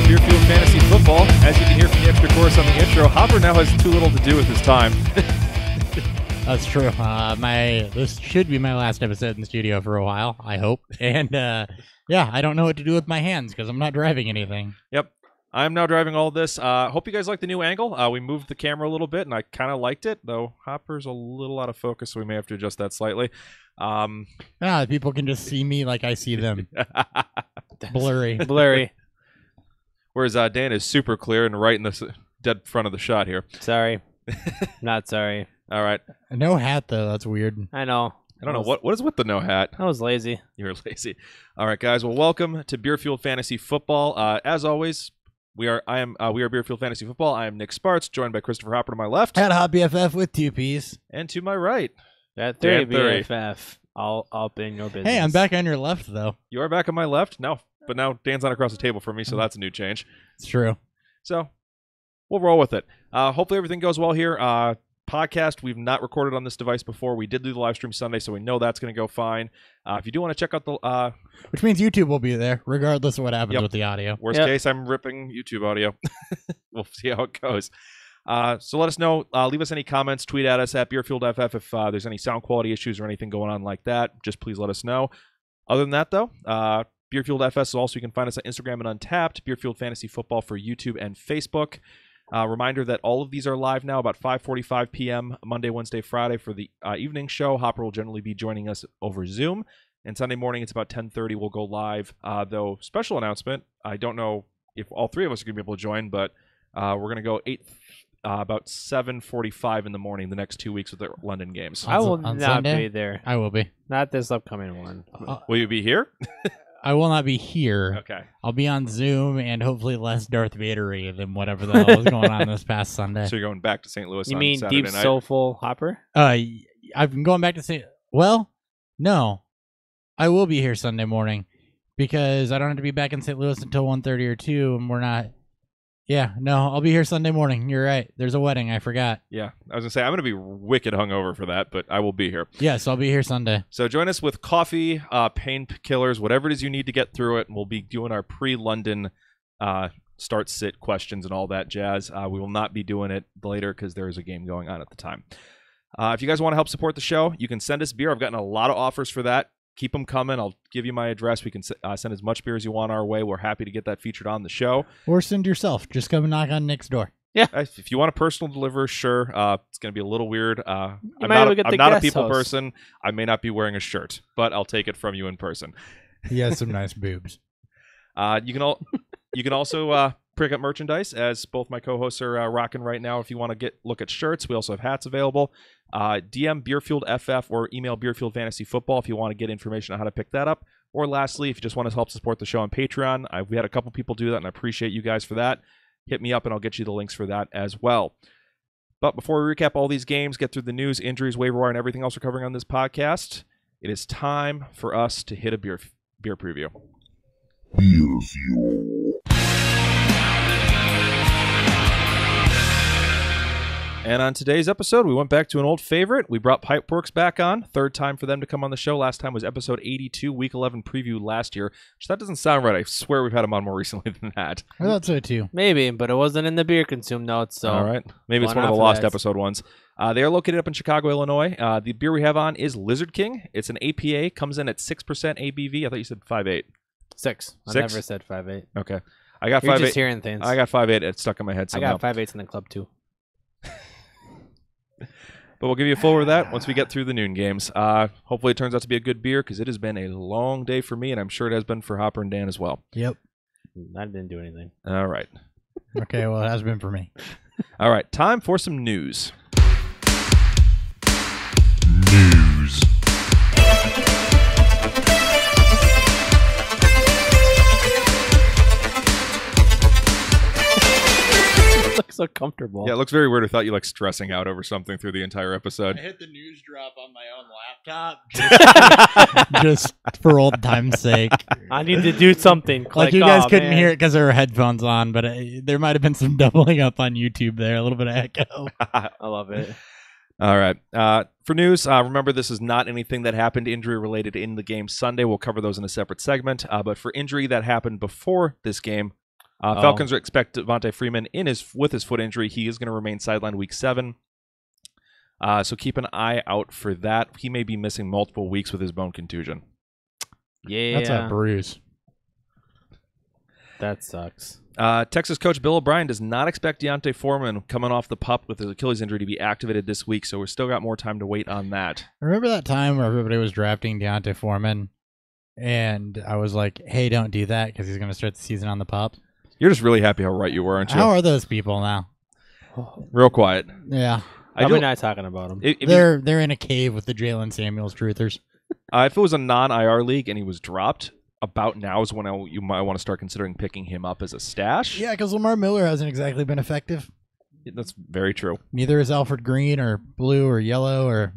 Beerfield Fantasy Football. As you can hear from the extra chorus on the intro, Hopper now has too little to do with his time. That's true. This should be my last episode in the studio for a while, I hope. And yeah, I don't know what to do with my hands because I'm not driving anything. Yep. I'm now driving all this. Hope you guys like the new angle. We moved the camera a little bit, and I kind of liked it, though Hopper's a little out of focus, so we may have to adjust that slightly. People can just see me like I see them. Blurry. Whereas Dan is super clear and right in the dead front of the shot here. Sorry. Not sorry. All right. No hat, though. That's weird. I know. I don't know. What is with the no hat? I was lazy. You're lazy. All right, guys. Well, welcome to Beerfield Fantasy Football. As always, we are Beerfield Fantasy Football. I am Nick Sparts, joined by Christopher Hopper to my left. Hat Hop BFF with 2 Ps. And to my right. That Dan 30 BFF. All up in your business. Hey, I'm back on your left, though. You are back on my left? No. But now Dan's not across the table from me, so that's a new change. It's true. So we'll roll with it. Hopefully everything goes well here. Podcast, we've not recorded on this device before. We did do the live stream Sunday, so we know that's going to go fine. If you do want to check out the... Which means YouTube will be there, regardless of what happens with the audio. Worst case, I'm ripping YouTube audio. We'll see how it goes. So let us know. Leave us any comments. Tweet at us at BeerfieldFF if there's any sound quality issues or anything going on like that. Just please let us know. Other than that, though, Beerfield FS is also, you can find us on Instagram and Untapped, Beerfield Fantasy Football for YouTube and Facebook. Reminder that all of these are live now about 5:45 p.m. Monday, Wednesday, Friday for the evening show. Hopper will generally be joining us over Zoom. And Sunday morning, it's about 10:30. We'll go live. Though, special announcement, I don't know if all three of us are going to be able to join, but we're going to go about 7:45 in the morning the next 2 weeks with the London games. I will on not Sunday? be there. I will be. Not this upcoming one. Will you be here? I will not be here. Okay. I'll be on Zoom and hopefully less Darth Vader-y than whatever the hell was going on this past Sunday. So you're going back to St. Louis You on mean Saturday Deep night? Soulful Hopper? I've been going back to say, well, no, I will be here Sunday morning because I don't have to be back in St. Louis until 1:30 or 2, and we're not. Yeah, no, I'll be here Sunday morning. You're right. There's a wedding. I forgot. Yeah, I was going to say, I'm going to be wicked hungover for that, but I will be here. Yes, I'll be here Sunday. So join us with coffee, painkillers, whatever it is you need to get through it, and we'll be doing our pre-London start-sit questions and all that jazz. We will not be doing it later because there is a game going on at the time. If you guys want to help support the show, you can send us beer. I've gotten a lot of offers for that. Keep them coming. I'll give you my address. We can send as much beer as you want our way. We're happy to get that featured on the show. Or send yourself. Just come and knock on Nick's door. Yeah. If you want a personal deliver, sure. It's going to be a little weird. I'm might get the not a guest people host. person. I may not be wearing a shirt, but I'll take it from you in person. He has some nice boobs. You can also pick up merchandise, as both my co-hosts are rocking right now. If you want to look at shirts, we also have hats available. DM Beerfield FF or email Beerfield Fantasy Football if you want to get information on how to pick that up. Or lastly, if you just want to help support the show on Patreon, we had a couple people do that, and I appreciate you guys for that. Hit me up, and I'll get you the links for that as well. But before we recap all these games, get through the news, injuries, waiver wire, and everything else we're covering on this podcast, it is time for us to hit a beer preview. Beer Fuel. And on today's episode, we went back to an old favorite. We brought Pipeworks back on. Third time for them to come on the show. Last time was episode 82, Week 11 preview last year. Which that doesn't sound right. I swear we've had them on more recently than that. I thought so, too. Maybe, but it wasn't in the beer consume notes. So All right. Maybe it's one of the lost episode ones. They are located up in Chicago, Illinois. The beer we have on is Lizard King. It's an APA. Comes in at 6% ABV. I thought you said 5.8. 6. I 6? never said 5.8. Okay. I got You're 5.8. just hearing things. I got 5.8. It's stuck in my head I somehow. got 5.8s in the club, too. But we'll give you a full of that once we get through the noon games. Hopefully it turns out to be a good beer because it has been a long day for me, and I'm sure it has been for Hopper and Dan as well. Yep. I didn't do anything. All right. Okay, well, it has been for me. All right. Time for some news. News. Looks so comfortable. Yeah, it looks very weird. I thought you like stressing out over something through the entire episode. I hit the news drop on my own laptop just for old time's sake. I need to do something. Like you guys couldn't hear it because there were headphones on, but there might have been some doubling up on YouTube there, a little bit of echo. I love it. All right. For news, remember this is not anything that happened injury related in the game Sunday. We'll cover those in a separate segment. But for injury that happened before this game, Falcons expect Devontae Freeman with his foot injury. He is going to remain sidelined week 7. So keep an eye out for that. He may be missing multiple weeks with his bone contusion. Yeah. That's a bruise. That sucks. Texas coach Bill O'Brien does not expect Deontay Foreman coming off the pup with his Achilles injury to be activated this week, so we're still got more time to wait on that. Remember that time where everybody was drafting Deontay Foreman, and I was like, "Hey, don't do that because he's going to start the season on the pup." You're just really happy how right you were, aren't you? How are those people now? Real quiet. Yeah, Probably not talking about him. they're in a cave with the Jalen Samuels truthers. If it was a non-IR league and he was dropped, about now is when you might want to start considering picking him up as a stash. Yeah, because Lamar Miller hasn't exactly been effective. That's very true. Neither is Alfred Green or blue or yellow or.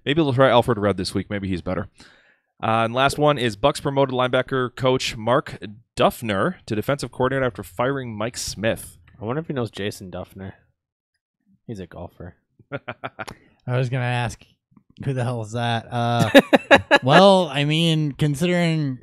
Maybe they'll try Alfred Red this week. Maybe he's better. And last one is Bucks promoted linebacker coach Mark Duffner to defensive coordinator after firing Mike Smith. I wonder if he knows Jason Duffner. He's a golfer. I was going to ask, who the hell is that? Well, I mean, considering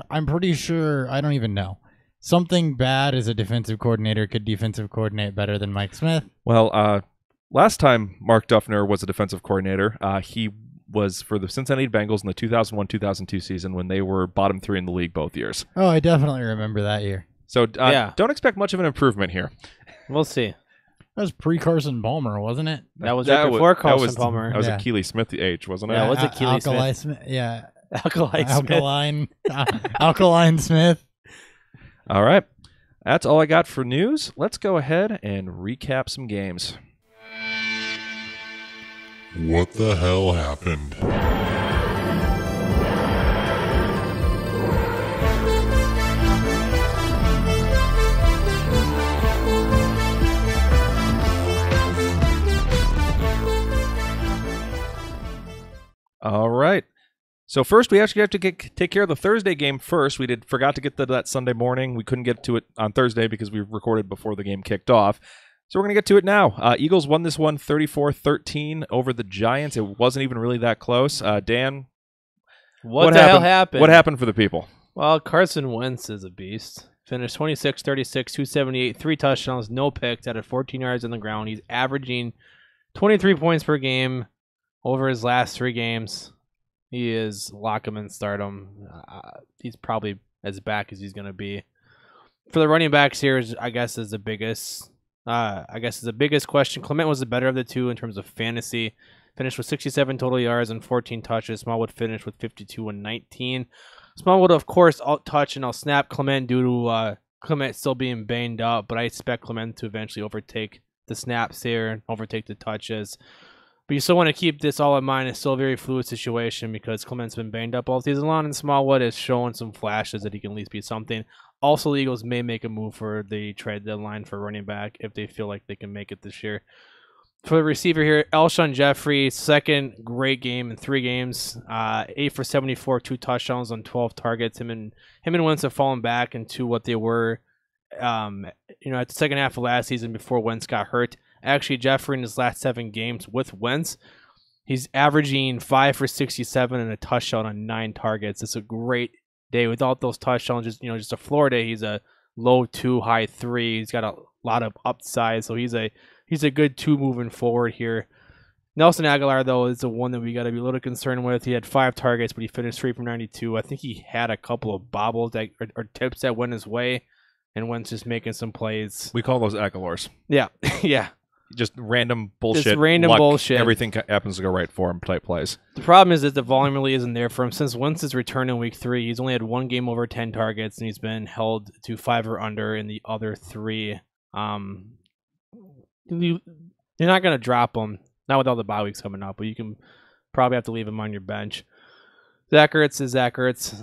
I'm pretty sure, I don't even know. Something bad as a defensive coordinator could defensive coordinate better than Mike Smith. Well, last time Mark Duffner was a defensive coordinator, he was for the Cincinnati Bengals in the 2001-2002 season when they were bottom 3 in the league both years. Oh, I definitely remember that year. So don't expect much of an improvement here. We'll see. That was pre-Carson Palmer, wasn't it? That was right before Carson Palmer. That was Yeah. Achilles Smith age, wasn't it? Yeah, it was Achilles Alkali Smith. Yeah. Alkaline Alkaline Smith. All right. That's all I got for news. Let's go ahead and recap some games. What the hell happened? All right. So first, we actually have to take care of the Thursday game first. We forgot to get to that Sunday morning. We couldn't get to it on Thursday because we recorded before the game kicked off. So we're going to get to it now. Eagles won this one 34-13 over the Giants. It wasn't even really that close. Dan, what the hell happened? What happened for the people? Well, Carson Wentz is a beast. Finished 26-36, 278, 3 touchdowns, no picks, out of 14 yards on the ground. He's averaging 23 points per game over his last 3 games. He is lock him and start him. He's probably as back as he's going to be. For the running backs here, I guess is the biggest question. Clement was the better of the two in terms of fantasy. Finished with 67 total yards and 14 touches. Smallwood finished with 52 and 19. Smallwood, of course, out-touch and out-snap Clement due to Clement still being banged up, but I expect Clement to eventually overtake the snaps here and overtake the touches. But you still want to keep this all in mind. It's still a very fluid situation because Clement's been banged up all season long, and Smallwood is showing some flashes that he can at least be something. Also, the Eagles may make a move for the trade deadline for running back if they feel like they can make it this year. For the receiver here, Alshon Jeffrey, second great game in 3 games. 8 for 74, 2 touchdowns on 12 targets. Him and Wentz have fallen back into what they were at the second half of last season before Wentz got hurt. Actually, Jeffrey in his last 7 games with Wentz, he's averaging 5 for 67 and a touchdown on 9 targets. It's a great day without those touchdowns. Just a floor day. He's a low 2, high 3. He's got a lot of upside, so he's a good 2 moving forward here. Nelson Aguilar, though, is the one that we got to be a little concerned with. He had 5 targets, but he finished 3 from 92. I think he had a couple of bobbles or tips that went his way, and Wentz just making some plays. We call those Aguilars. Yeah, yeah. Just random bullshit. Just random luck, bullshit. Everything happens to go right for him type plays. The problem is that the volume really isn't there for him. Since Wentz's return in week 3, he's only had 1 game over 10 targets, and he's been held to 5 or under in the other 3. You're not going to drop him, not with all the bye weeks coming up, but you can probably have to leave him on your bench. Zach Ertz is Zach Ertz,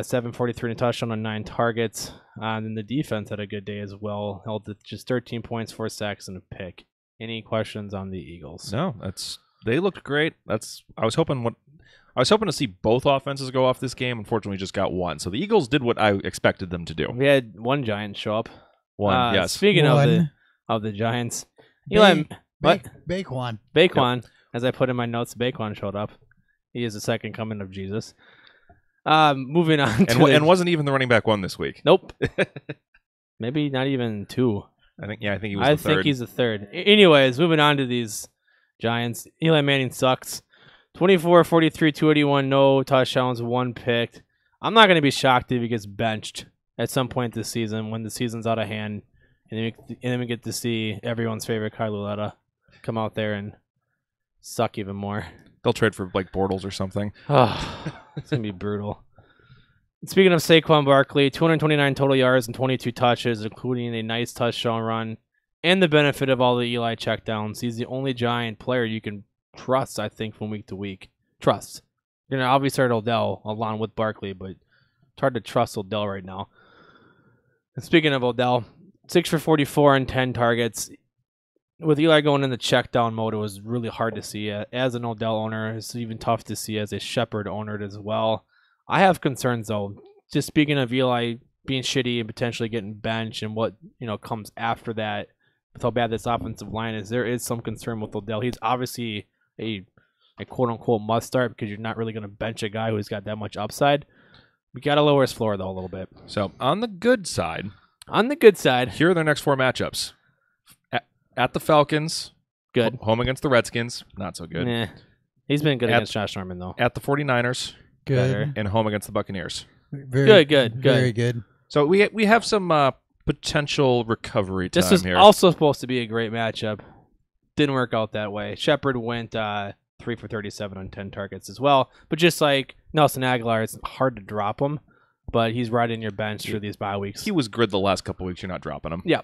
743 and a touchdown on 9 targets. And then the defense had a good day as well, held to just 13 points, 4 sacks, and a pick. Any questions on the Eagles? No, they looked great. I was hoping to see both offenses go off this game. Unfortunately, just got one. So the Eagles did what I expected them to do. We had one Giant show up. Yes. Speaking of the Giants, Eli, what? Baquan. As I put in my notes, Baquan showed up. He is the second coming of Jesus. Moving on And wasn't even the running back one this week. Nope. Maybe not even 2. I think he was I the third. think he's the third. Anyways, moving on to these Giants. Eli Manning sucks. 24, 43, 281, no touchdowns, 1 pick. I'm not going to be shocked if he gets benched at some point this season when the season's out of hand, and then we get to see everyone's favorite Kyle Luletta come out there and suck even more. They'll trade for like Bortles or something. Oh, it's going to be brutal. Speaking of Saquon Barkley, 229 total yards and 22 touches, including a nice touchdown run and the benefit of all the Eli checkdowns. He's the only Giant player you can trust, I think, from week to week. Trust. You're going to obviously start Odell along with Barkley, but it's hard to trust Odell right now. And speaking of Odell, 6 for 44 and 10 targets. With Eli going in the check down mode, it was really hard to see. As an Odell owner, it's even tough to see as a Shepard owner as well. I have concerns, though. Just speaking of Eli being shitty and potentially getting benched and what comes after that, with how bad this offensive line is, there is some concern with Odell. He's obviously a quote-unquote must start because you're not really going to bench a guy who's got that much upside. We got to lower his floor, though, a little bit. So, on the good side, here are their next 4 matchups. At the Falcons. Good. Home against the Redskins. Not so good. Nah. He's been good against Josh Norman, though. At the 49ers. Good. Better. And home against the Buccaneers. Very good. Very good. So, we have some potential recovery time this was here. also supposed to be a great matchup. Didn't work out that way. Shepard went 3 for 37 on 10 targets as well. But just like Nelson Aguilar, it's hard to drop him. But he's right in your bench for these bye weeks. He was good the last couple weeks. You're not dropping him. Yeah.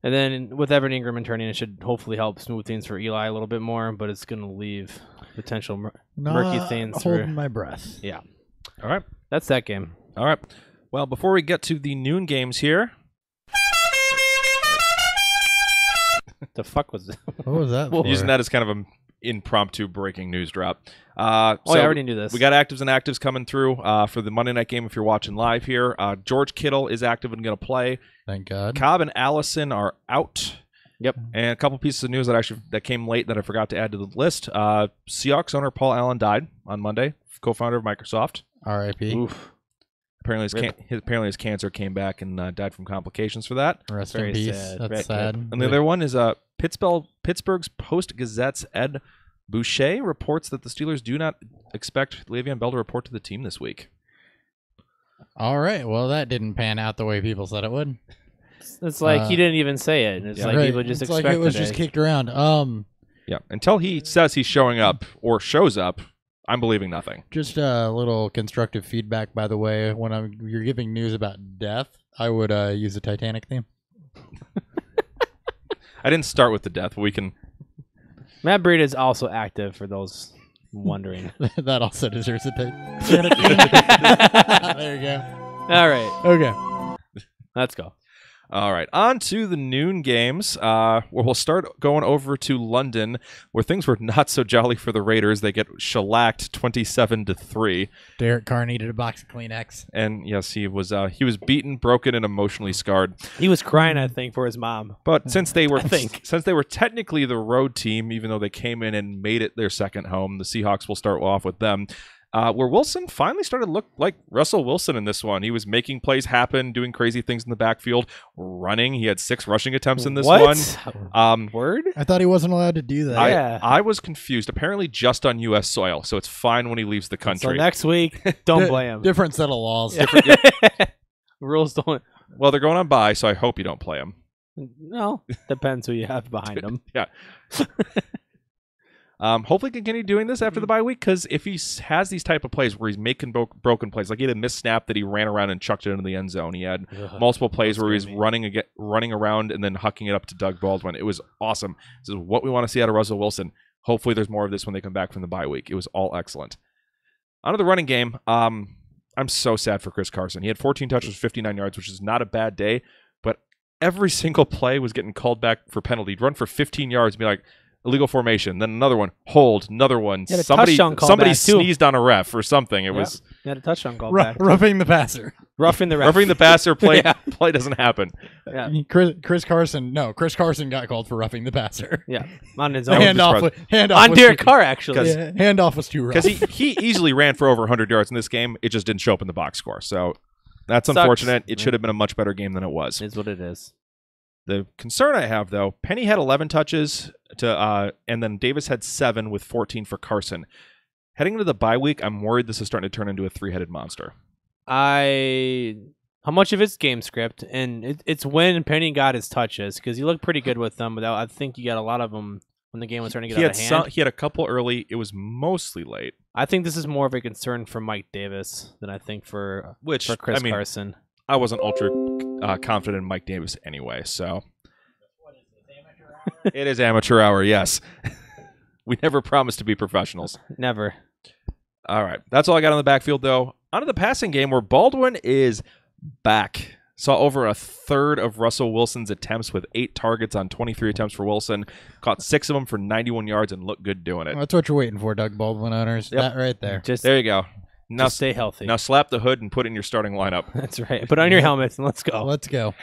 And then with Evan Ingram returning, it should hopefully help smooth things for Eli a little bit more. But it's going to leave potential murky things. Holding my breath. Yeah. All right. That's that game. All right. Well, before we get to the noon games here. The fuck was that? What was that for? Using that as kind of an impromptu breaking news drop. I already knew this. We got actives and actives coming through for the Monday night game if you're watching live here. George Kittle is active and going to play. Thank God. Cobb and Allison are out. Yep. And a couple pieces of news that came late that I forgot to add to the list. Seahawks owner Paul Allen died on Monday, co-founder of Microsoft. R.I.P. Oof. Apparently his cancer came back and died from complications for that. Rest Very in peace. sad. That's Very sad. And the other one is Pittsburgh's Post-Gazette's Ed Boucher reports that the Steelers do not expect Le'Veon Bell to report to the team this week. All right. Well, that didn't pan out the way people said it would. It's like he didn't even say it. It's like people just expect it was it. just kicked around. Yeah. Until he says he's showing up or shows up, I'm believing nothing. Just a little constructive feedback, by the way. When you're giving news about death, I would use the Titanic theme. I didn't start with the death, but we can. Matt Breida is also active for those wondering. That also deserves a Titanic theme. There you go. All right. Okay. Let's go. All right, on to the noon games, where we'll start going over to London, where things were not so jolly for the Raiders. They get shellacked 27-3. Derek Carr needed a box of Kleenex. And yes, he was beaten, broken, and emotionally scarred. He was crying, I think, for his mom. But since they were technically the road team, even though they came in and made it their second home, the Seahawks will start off with them. Where Wilson finally started to look like Russell Wilson in this one. He was making plays happen, doing crazy things in the backfield, running. He had 6 rushing attempts in this one. Word? I thought he wasn't allowed to do that. I was confused. Apparently just on U.S. soil, so it's fine when he leaves the country. So next week, don't blame him. Different set of laws. Rules don't. Well, they're going on bye, so I hope you don't play him. No, depends who you have behind him. Yeah. Hopefully continue doing this after the bye week, because if he has these type of plays where he's making broken plays, like he had a missed snap that he ran around and chucked it into the end zone. He had multiple plays where he was running around and then hucking it up to Doug Baldwin. It was awesome. This is what we want to see out of Russell Wilson. Hopefully there's more of this when they come back from the bye week. It was all excellent. On to the running game. I'm so sad for Chris Carson. He had 14 touches, 59 yards, which is not a bad day, but every single play was getting called back for penalty. He'd run for 15 yards and be like, illegal formation, then another one, hold, another one. Somebody sneezed on a ref or something. It was he had a touchdown call back. Roughing the passer. Roughing the ref. Roughing the passer play play doesn't happen. Yeah. Chris Carson got called for roughing the passer. Yeah. On his own. Handoff on Derek Carr, actually. Yeah, handoff was too rough. Because he easily ran for over 100 yards in this game. It just didn't show up in the box score. So That's Sucks. unfortunate. It should have been a much better game than it was. Is what it is. The concern I have, though, Penny had 11 touches, and then Davis had 7 with 14 for Carson. Heading into the bye week, I'm worried this is starting to turn into a three-headed monster. How much of it's game script, and it's when Penny got his touches, because he looked pretty good with them, but I think you got a lot of them when the game was starting to get out of hand. He had a couple early. It was mostly late. I think this is more of a concern for Mike Davis than I think for Chris Carson. I wasn't ultra confident in Mike Davis anyway, so. It is amateur hour, yes. We never promised to be professionals. Never. All right. That's all I got on the backfield, though. On to the passing game, where Baldwin is back. Saw over a third of Russell Wilson's attempts with 8 targets on 23 attempts for Wilson. Caught 6 of them for 91 yards and looked good doing it. That's what you're waiting for, Doug Baldwin owners. Yep. That right there. There you go. Now stay healthy. Now slap the hood and put it in your starting lineup. That's right. Put on your helmets and let's go. Let's go.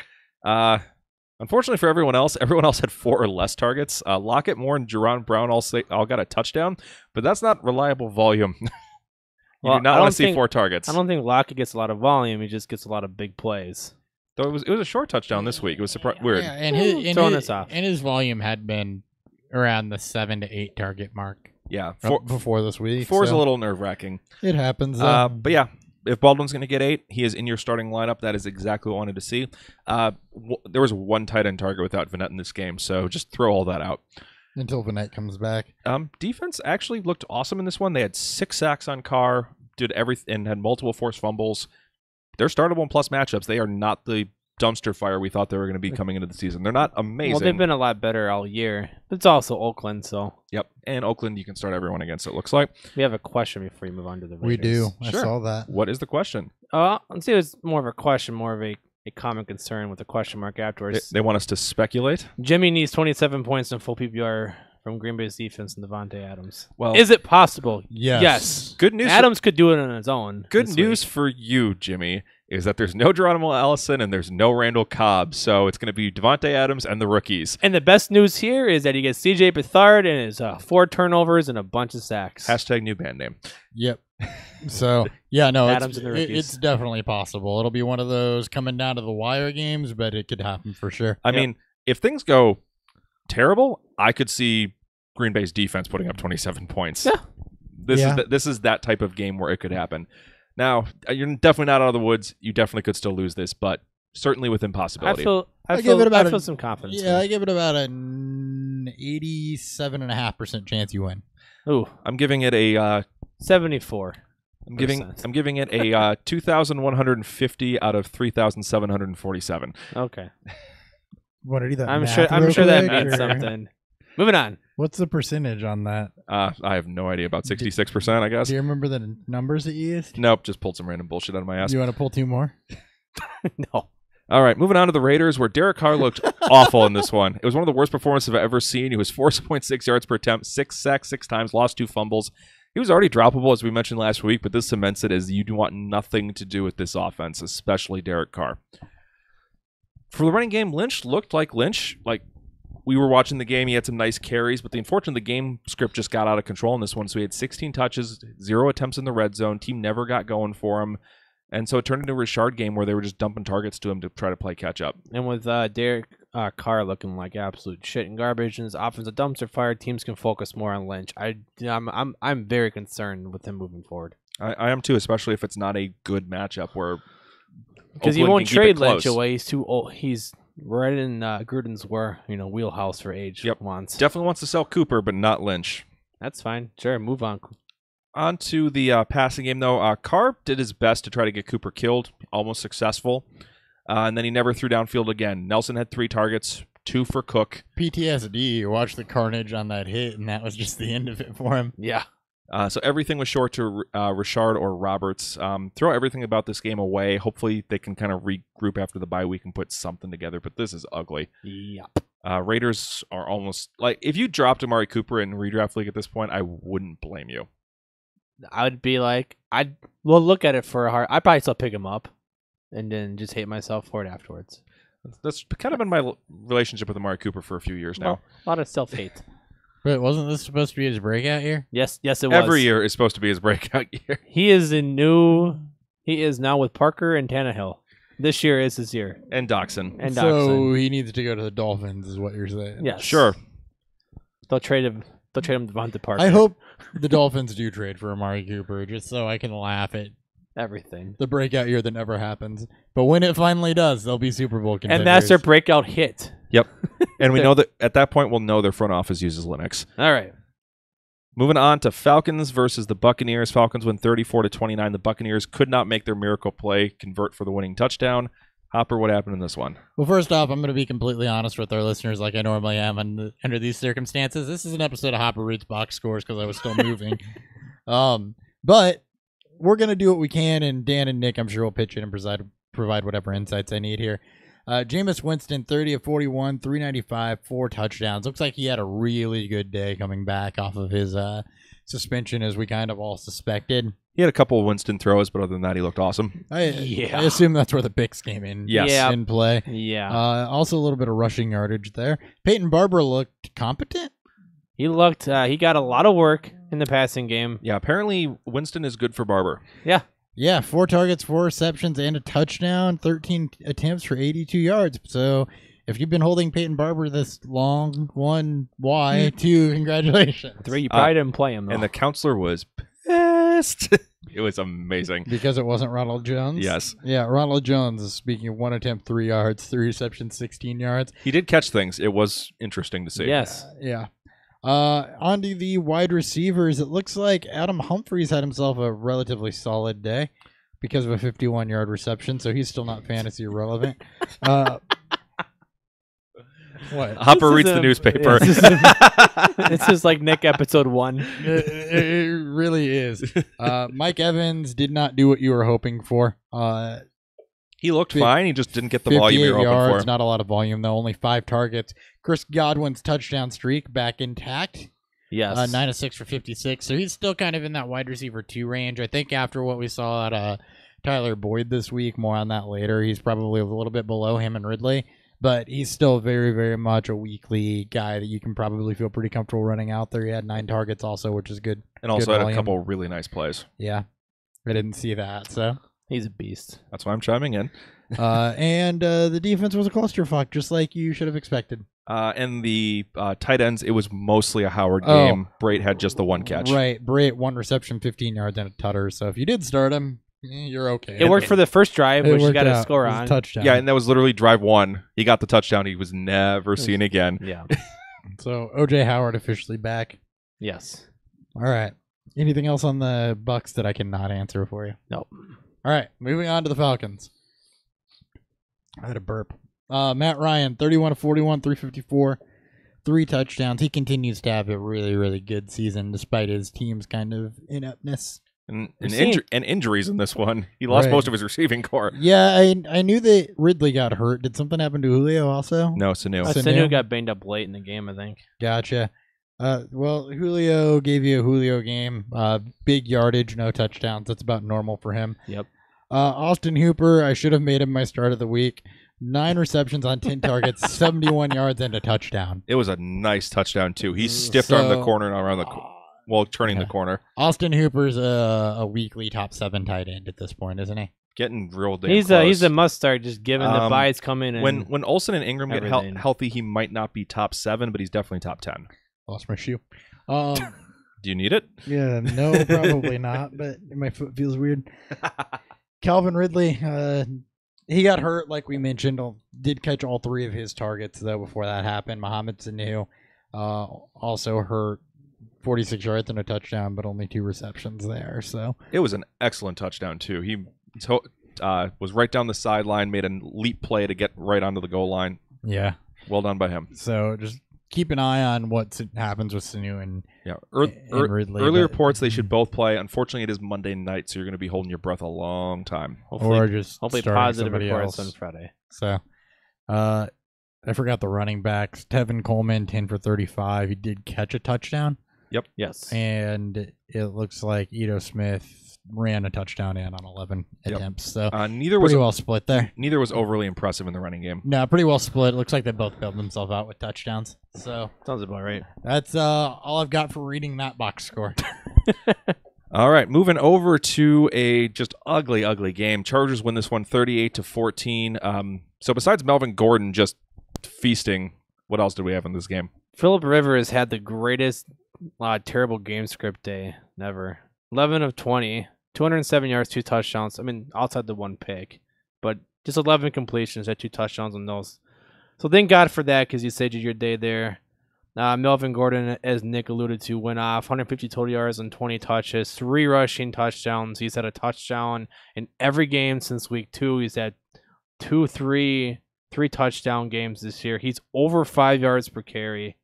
Unfortunately for everyone else had 4 or less targets. Lockett, Moore, and Jerron Brown all got a touchdown, but that's not reliable volume. You do not want to see 4 targets. I don't think Lockett gets a lot of volume. He just gets a lot of big plays. Though it was a short touchdown this week. It was weird. Yeah, and throwing us off. And his volume had been around the 7 to 8 target mark. Yeah, before this week. 4 is a little nerve-wracking. It happens. But yeah, if Baldwin's going to get 8, he is in your starting lineup. That is exactly what I wanted to see. There was 1 tight end target without Vanette in this game, so just throw all that out. Until Vanette comes back. Defense actually looked awesome in this one. They had 6 sacks on Carr, did everything, and had multiple forced fumbles. They're startable in plus matchups. They are not the dumpster fire we thought they were going to be coming into the season. They're not amazing. Well, they've been a lot better all year. But it's also Oakland, so. Yep, and Oakland you can start everyone against, it looks like. We have a question before you move on to the Raiders. We do. Sure. I saw that. What is the question? Let's see if it's more of a question, more of a common concern with a question mark afterwards. They want us to speculate? Jimmy needs 27 points in full PPR from Green Bay's defense and Devontae Adams. Well, is it possible? Yes. Good news. Adams could do it on his own. Good news for you, Jimmy, is that there's no Geronimo Allison and there's no Randall Cobb, so it's going to be Devontae Adams and the rookies. And the best news here is that he gets C.J. Beathard and his 4 turnovers and a bunch of sacks. Hashtag new band name. Yep. So, yeah, no, Adams and the rookies. It's definitely possible. It'll be one of those coming down to the wire games, but it could happen for sure. I mean, if things go terrible, I could see Green Bay's defense putting up 27 points. Yeah. This is that type of game where it could happen. Now, you're definitely not out of the woods. You definitely could still lose this, but certainly within possibility. I feel some confidence. Yeah, I give it about an 87.5% chance you win. Ooh, I'm giving it a 74. I'm giving it a 2,150 out of 3,747. Okay. What are you that? I'm sure that means something. Moving on. What's the percentage on that? I have no idea. About 66%, I guess. Do you remember the numbers that you used? Nope, just pulled some random bullshit out of my ass. You want to pull 2 more? No. All right, moving on to the Raiders, where Derek Carr looked awful in this one. It was one of the worst performances I've ever seen. He was 4.6 yards per attempt, 6 sacks 6 times, lost 2 fumbles. He was already droppable, as we mentioned last week, but this cements it as you do want nothing to do with this offense, especially Derek Carr. For the running game, Lynch looked like Lynch. Like, we were watching the game, he had some nice carries, but unfortunately the game script just got out of control in this one. So he had 16 touches, 0 attempts in the red zone. Team never got going for him. And so it turned into a Richard game where they were just dumping targets to him to try to play catch up. And with Derek Carr looking like absolute shit and garbage and his offensive dumpster fire, teams can focus more on Lynch. I'm very concerned with him moving forward. I am too, especially if it's not a good matchup where because you won't trade Lynch away. He's too old. He's right in Gruden's wheelhouse for age. Yep. Definitely wants to sell Cooper, but not Lynch. That's fine. Sure, move on. On to the passing game, though. Carr did his best to try to get Cooper killed, almost successful. And then he never threw downfield again. Nelson had 3 targets, 2 for Cook. PTSD. You watched the carnage on that hit, and that was just the end of it for him. Yeah. So everything was short to Richard or Roberts. Throw everything about this game away. Hopefully they can kind of regroup after the bye week and put something together, but this is ugly. Yep. Raiders are almost like, if you dropped Amari Cooper in redraft league at this point, I wouldn't blame you. I would be like, we'll look at it for a heart. I'd probably still pick him up and then just hate myself for it afterwards. That's kind of been my relationship with Amari Cooper for a few years now. Well, a lot of self-hate. But wasn't this supposed to be his breakout year? Yes, it was. Every year is supposed to be his breakout year. He is a new He is now with Parker and Tannehill. This year is his year. And Doxson. And So Doxson. he needs to go to the Dolphins, is what you're saying. Yes. Sure. They'll trade him. They'll trade him to Devontae Parker. I hope the Dolphins do trade for Amari Cooper, just so I can laugh at everything. the breakout year that never happens. But when it finally does, they'll be Super Bowl contenders. And that's their breakout hit. Yep. And we know that at that point, we'll know their front office uses Linux. All right. Moving on to Falcons versus the Buccaneers. Falcons win 34-29. The Buccaneers could not make their miracle play convert for the winning touchdown. Hopper, what happened in this one? Well, first off, I'm going to be completely honest with our listeners like I normally am under these circumstances. This is an episode of Hopper Reads Box Scores because I was still moving. But we're going to do what we can, and Dan and Nick, I'm sure, will pitch in and provide whatever insights I need here. Jameis Winston, 30 of 41, 395, 4 touchdowns. Looks like he had a really good day coming back off of his suspension, as we kind of all suspected. He had a couple of Winston throws, but other than that, he looked awesome. I assume that's where the picks came in. Yes. Yeah. In play. Yeah. Also a little bit of rushing yardage there. Peyton Barber looked competent. He looked. He got a lot of work in the passing game. Yeah, apparently Winston is good for Barber. Yeah. Yeah, 4 targets, 4 receptions, and a touchdown, 13 attempts for 82 yards. So if you've been holding Peyton Barber this long, 1, why? 2, congratulations. 3, you probably didn't play him, though. And the counselor was pissed. It was amazing. Because it wasn't Ronald Jones? Yes. Yeah, Ronald Jones, speaking of 1 attempt, 3 yards, 3 receptions, 16 yards. He did catch things. It was interesting to see. Yes. Yeah. Onto the wide receivers. It looks like Adam Humphries had himself a relatively solid day because of a 51-yard reception, so he's still not fantasy relevant. What? Hopper This reads is the a- newspaper. This is like Nick episode 1. It really is. Mike Evans did not do what you were hoping for. He looked Fif- fine. He just didn't get the volume 58 you were hoping yards, for. not a lot of volume though. Only 5 targets. Chris Godwin's touchdown streak back intact. Yes. 9 of 6 for 56. So he's still kind of in that wide receiver 2 range. I think after what we saw at Tyler Boyd this week, more on that later, he's probably a little bit below him and Ridley. But he's still very, very much a weekly guy that you can probably feel pretty comfortable running out there. He had 9 targets also, which is good. And also good had a volume. couple really nice plays. Yeah. I didn't see that. So. He's a beast. That's why I'm chiming in. And the defense was a clusterfuck, just like you should have expected. And the tight ends, it was mostly a Howard Oh. game. Brait had just the 1 catch. Right. Brait, 1 reception, 15 yards, and a tutter. So if you did start him, you're okay. It worked for the first drive, It which he worked got a out. score It was a on. touchdown. Yeah, and that was literally drive 1. He got the touchdown. He was never seen again. Yeah. So OJ Howard officially back. Yes. All right. Anything else on the Bucks that I cannot answer for you? Nope. All right. Moving on to the Falcons. I had a burp. Matt Ryan, 31 of 41, 354, 3 touchdowns. He continues to have a really, really good season despite his team's kind of ineptness. And We're seeing- injuries in this one. He lost Right. most of his receiving core. Yeah, I knew that Ridley got hurt. Did something happen to Julio also? No, Sanu. Sanu? Sanu got banged up late in the game, I think. Gotcha. Well, Julio gave you a Julio game. Big yardage, no touchdowns. That's about normal for him. Yep. Austin Hooper, I should have made him my start of the week. 9 receptions on 10 targets, 71 yards, and a touchdown. It was a nice touchdown, too. He stiffed armed the So- corner and around while turning the Yeah. corner. Austin Hooper's a weekly top 7 tight end at this point, isn't he? Getting real damn He's close. a must start, just given the buys come in. And When Olsen and Ingram get everything. healthy, he might not be top 7, but he's definitely top 10. Lost my shoe. Do you need it? Yeah, no, probably not, but my foot feels weird. Calvin Ridley, he got hurt, like we mentioned. Did catch all 3 of his targets, though, before that happened. Mohamed Sanu also hurt, 46 yards and a touchdown, but only 2 receptions there. So It was an excellent touchdown, too. He was right down the sideline, made a leap play to get right onto the goal line. yeah, Well done by him. so just keep an eye on what happens with Sanu and Yeah. and Ridley. Early but- reports they should both play. Unfortunately, it is Monday night, so you're going to be holding your breath a long time. hopefully, or just hopefully starting positive somebody reports else. on Friday. So, I forgot the running backs. Tevin Coleman, 10 for 35. He did catch a touchdown, Yes. and it looks like Ito Smith ran a touchdown in on 11 Yep. attempts. So Neither was pretty well split there. neither was overly impressive in the running game. No, pretty well split. Looks like they both bailed themselves out with touchdowns. So Sounds about right. that's all I've got for reading that box score. All right, moving over to a just ugly, ugly game. Chargers win this one 38-14. So besides Melvin Gordon just feasting, what else did we have in this game? Phillip Rivers had the greatest terrible game script day ever. 11 of 20, 207 yards, 2 touchdowns. I mean, outside the 1 pick, but just 11 completions, had 2 touchdowns on those. So thank God for that, because you saved your day there. Melvin Gordon, as Nick alluded to, went off 150 total yards and 20 touches, 3 rushing touchdowns. He's had a touchdown in every game since week 2. He's had 3 touchdown games this year. He's over 5 yards per carry.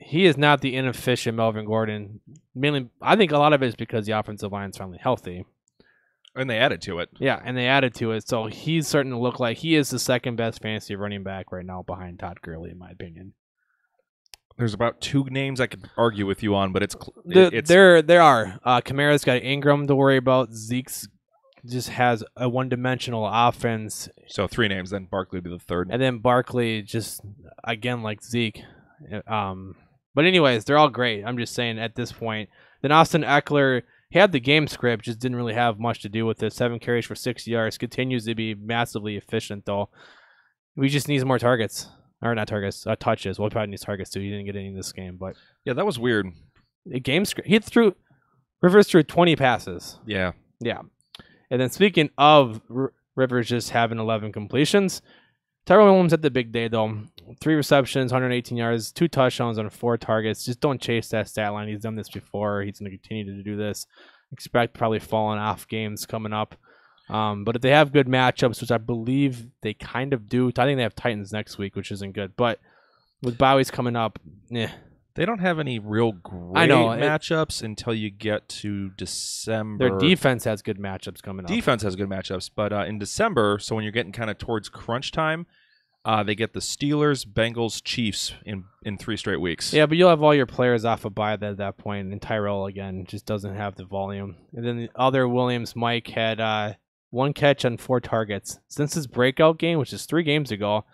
He is not the inefficient Melvin Gordon. Mainly, I think a lot of it is because the offensive line is finally healthy. And they added to it. Yeah, and they added to it. So he's starting to look like he is the second best fantasy running back right now behind Todd Gurley, in my opinion. There's about 2 names I could argue with you on, but there are. Kamara's got Ingram to worry about. Zeke's just has a one-dimensional offense. So 3 names, then Barkley would be the third. And then Barkley, just, again, like Zeke. But anyways, they're all great. I'm just saying at this point. Then Austin Eckler, he had the game script, just didn't really have much to do with it. 7 carries for 60 yards. Continues to be massively efficient, though. We just need more targets. Or not targets, touches. Well, probably needs targets too. He didn't get any in this game, but yeah, that was weird. The game script. Rivers threw 20 passes. Yeah. And then speaking of Rivers just having 11 completions, Tyrell Williams had the big day though. 3 receptions, 118 yards, 2 touchdowns on 4 targets. Just don't chase that stat line. He's done this before. He's going to continue to do this. Expect probably falling off games coming up. But if they have good matchups, which I believe they kind of do, I think they have Titans next week, which isn't good. But with Bowie's coming up, they don't have any real great matchups until you get to December. Their defense has good matchups coming up. Defense has good matchups, but in December, so when you're getting kind of towards crunch time, they get the Steelers, Bengals, Chiefs in 3 straight weeks. Yeah, but you'll have all your players off a bye at that point, and Tyrell, again, just doesn't have the volume. And then the other Williams, Mike, had 1 catch on 4 targets. Since his breakout game, which is 3 games ago,